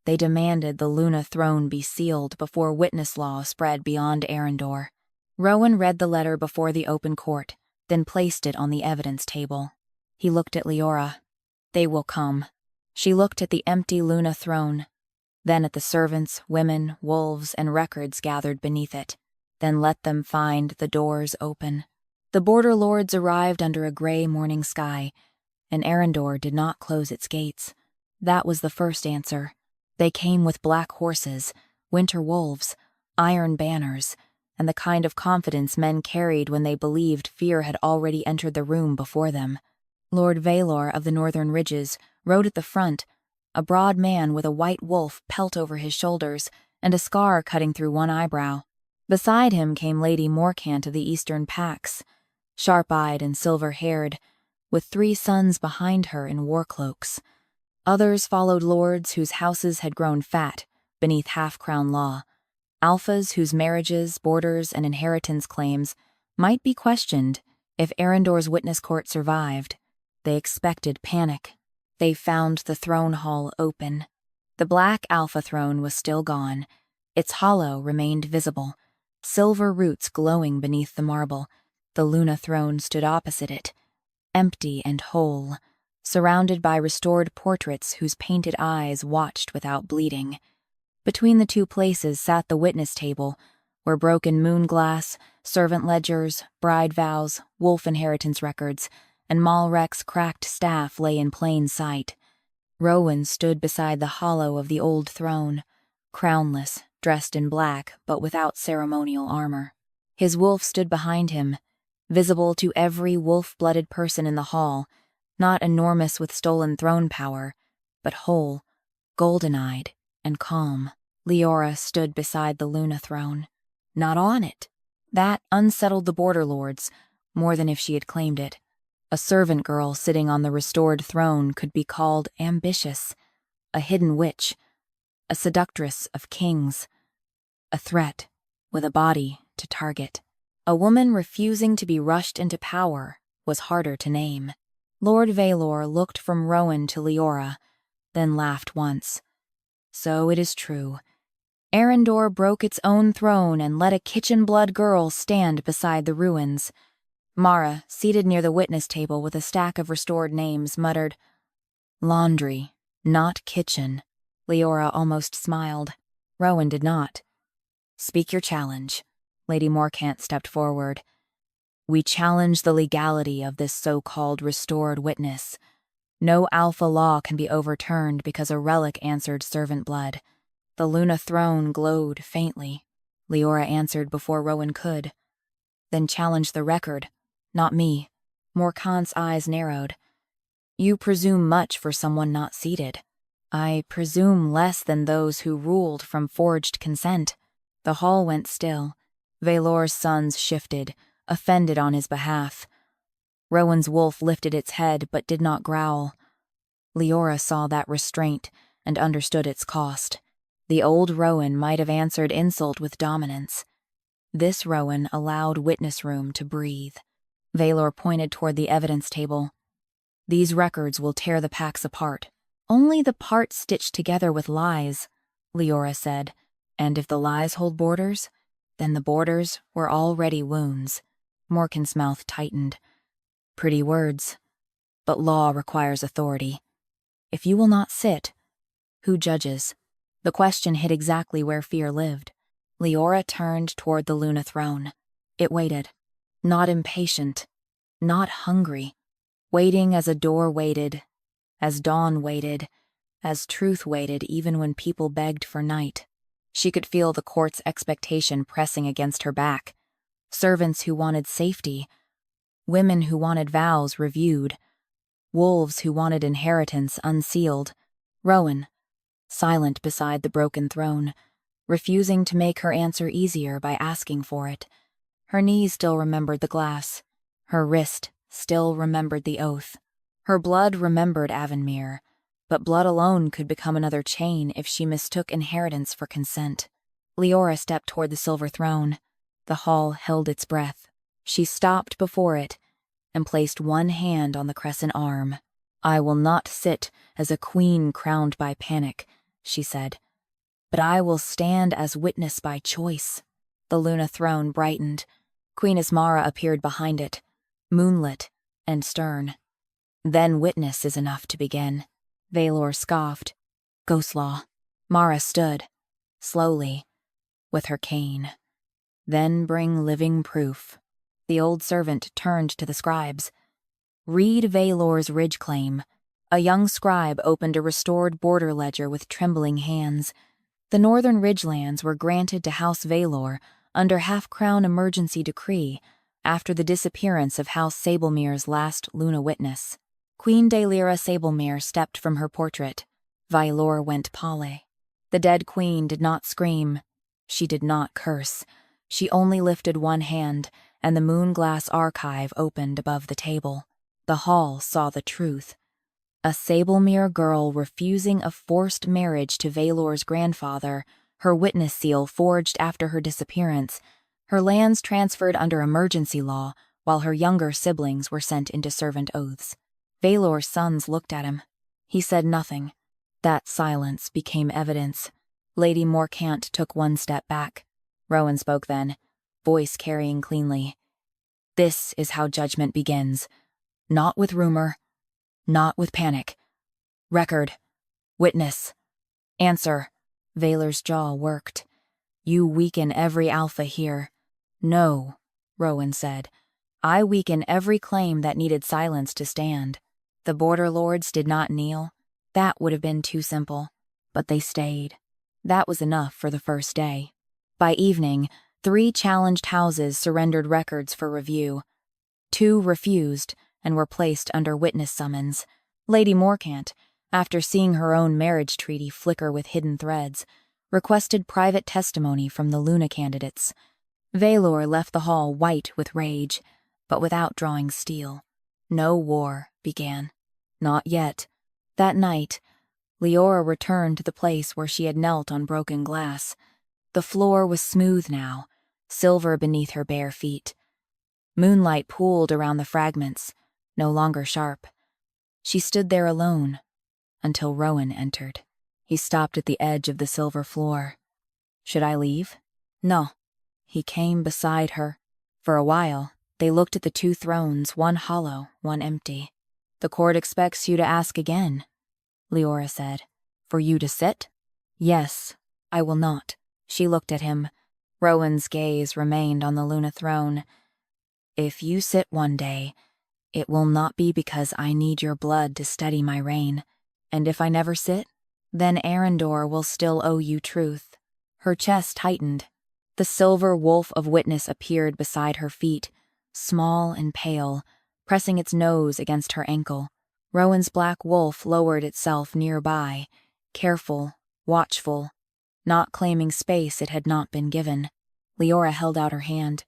They demanded the Luna throne be sealed before witness law spread beyond Eryndor. Rowan read the letter before the open court, then placed it on the evidence table. He looked at Liora. "They will come." She looked at the empty Luna throne, then at the servants, women, wolves, and records gathered beneath it. Then let them find the doors open. The Border Lords arrived under a gray morning sky, and Eryndor did not close its gates. That was the first answer. They came with black horses, winter wolves, iron banners, and the kind of confidence men carried when they believed fear had already entered the room before them. Lord Valor of the Northern Ridges rode at the front, a broad man with a white wolf pelt over his shoulders and a scar cutting through one eyebrow. Beside him came Lady Morcant of the Eastern Pax, sharp-eyed and silver-haired, with 3 sons behind her in war cloaks. Others followed lords whose houses had grown fat beneath half-crown law, alphas whose marriages, borders, and inheritance claims might be questioned if Eryndor's witness court survived. They expected panic. They found the throne hall open. The black alpha throne was still gone. Its hollow remained visible, silver roots glowing beneath the marble. The Luna throne stood opposite it, empty and whole, surrounded by restored portraits whose painted eyes watched without bleeding. Between the 2 places sat the witness table, where broken moonglass, servant ledgers, bride vows, wolf inheritance records, and Maeric's cracked staff lay in plain sight. Rowan stood beside the hollow of the old throne, crownless, dressed in black but without ceremonial armor. His wolf stood behind him, visible to every wolf-blooded person in the hall, not enormous with stolen throne power, but whole, golden-eyed, and calm. Liora stood beside the Luna throne, not on it. That unsettled the Border Lords more than if she had claimed it. A servant girl sitting on the restored throne could be called ambitious, a hidden witch, a seductress of kings, a threat with a body to target. A woman refusing to be rushed into power was harder to name. Lord Valor looked from Rowan to Liora, then laughed once. So it is true. Eryndor broke its own throne and let a kitchen-blood girl stand beside the ruins. Mara, seated near the witness table with a stack of restored names, muttered, "Laundry, not kitchen." Liora almost smiled. Rowan did not. "Speak your challenge." Lady Morcant stepped forward. "We challenge the legality of this so-called restored witness. No alpha law can be overturned because a relic answered servant blood." The Luna throne glowed faintly. Liora answered before Rowan could. "Then challenge the record, not me." Morcant's eyes narrowed. "You presume much for someone not seated." "I presume less than those who ruled from forged consent." The hall went still. Valor's sons shifted, offended on his behalf. Rowan's wolf lifted its head but did not growl. Liora saw that restraint and understood its cost. The old Rowan might have answered insult with dominance. This Rowan allowed witness room to breathe. Valor pointed toward the evidence table. These records will tear the packs apart. Only the parts stitched together with lies, Liora said. And if the lies hold borders, then the borders were already wounds. Morkan's mouth tightened. Pretty words. But law requires authority. If you will not sit, who judges? The question hit exactly where fear lived. Liora turned toward the Luna throne. It waited. Not impatient. Not hungry. Waiting as a door waited. As dawn waited. As truth waited even when people begged for night. She could feel the court's expectation pressing against her back. Servants who wanted safety. Women who wanted vows reviewed. Wolves who wanted inheritance unsealed. Rowan, silent beside the broken throne, refusing to make her answer easier by asking for it. Her knees still remembered the glass. Her wrist still remembered the oath. Her blood remembered Avonmere, but blood alone could become another chain if she mistook inheritance for consent. Liora stepped toward the silver throne. The hall held its breath. She stopped before it and placed one hand on the crescent arm. I will not sit as a queen crowned by panic, she said, but I will stand as witness by choice. The Luna throne brightened. Queen Ismara appeared behind it, moonlit and stern. Then witness is enough to begin. Valor scoffed. Ghost law. Mara stood, slowly, with her cane. Then bring living proof. The old servant turned to the scribes. Read Valor's ridge claim. A young scribe opened a restored border ledger with trembling hands. The northern ridgelands were granted to House Valor under half-crown emergency decree after the disappearance of House Sablemere's last Luna witness. Queen Daelira Sablemere stepped from her portrait. Valor went pale. The dead queen did not scream. She did not curse. She only lifted one hand, and the moon-glass archive opened above the table. The hall saw the truth. A Sablemere girl refusing a forced marriage to Valor's grandfather, her witness seal forged after her disappearance, her lands transferred under emergency law, while her younger siblings were sent into servant oaths. Valor's sons looked at him. He said nothing. That silence became evidence. Lady Morkant took one step back. Rowan spoke then, voice carrying cleanly. This is how judgment begins. Not with rumor, not with panic. Record. Witness. Answer. Valor's jaw worked. You weaken every alpha here. No, Rowan said. I weaken every claim that needed silence to stand. The border lords did not kneel. That would have been too simple. But they stayed. That was enough for the first day. By evening, 3 challenged houses surrendered records for review. 2 refused and were placed under witness summons. Lady Morkant, after seeing her own marriage treaty flicker with hidden threads, requested private testimony from the Luna candidates. Valor left the hall white with rage, but without drawing steel. No war began. Not yet. That night, Liora returned to the place where she had knelt on broken glass. The floor was smooth now, silver beneath her bare feet. Moonlight pooled around the fragments, no longer sharp. She stood there alone, until Rowan entered. He stopped at the edge of the silver floor. Should I leave? No. He came beside her. For a while, they looked at the 2 thrones, one hollow, one empty. The court expects you to ask again, Liora said. For you to sit? Yes, I will not. She looked at him. Rowan's gaze remained on the Luna throne. If you sit one day, it will not be because I need your blood to steady my reign. And if I never sit, then Eryndor will still owe you truth. Her chest tightened. The silver wolf of witness appeared beside her feet, small and pale, pressing its nose against her ankle. Rowan's black wolf lowered itself nearby, careful, watchful, not claiming space it had not been given. Liora held out her hand.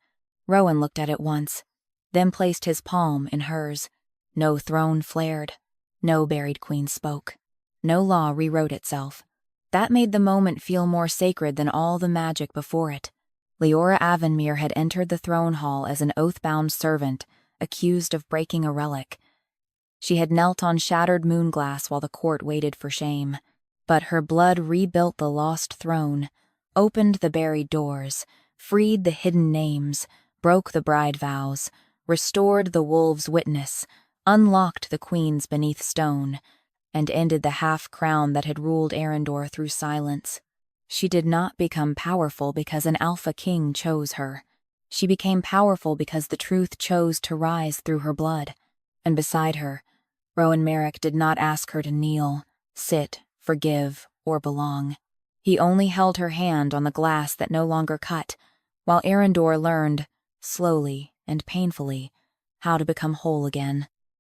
Rowan looked at it once, then placed his palm in hers. No throne flared. No buried queen spoke. No law rewrote itself. That made the moment feel more sacred than all the magic before it. Liora Avonmere had entered the throne hall as an oath-bound servant, accused of breaking a relic. She had knelt on shattered moonglass while the court waited for shame. But her blood rebuilt the lost throne, opened the buried doors, freed the hidden names, broke the bride vows, restored the wolves' witness, unlocked the queens beneath stone, and ended the half-crown that had ruled Eryndor through silence. She did not become powerful because an alpha king chose her. She became powerful because the truth chose to rise through her blood. And beside her, Rowan Maeric did not ask her to kneel, sit, forgive, or belong. He only held her hand on the glass that no longer cut, while Eryndor learned, slowly and painfully, how to become whole again.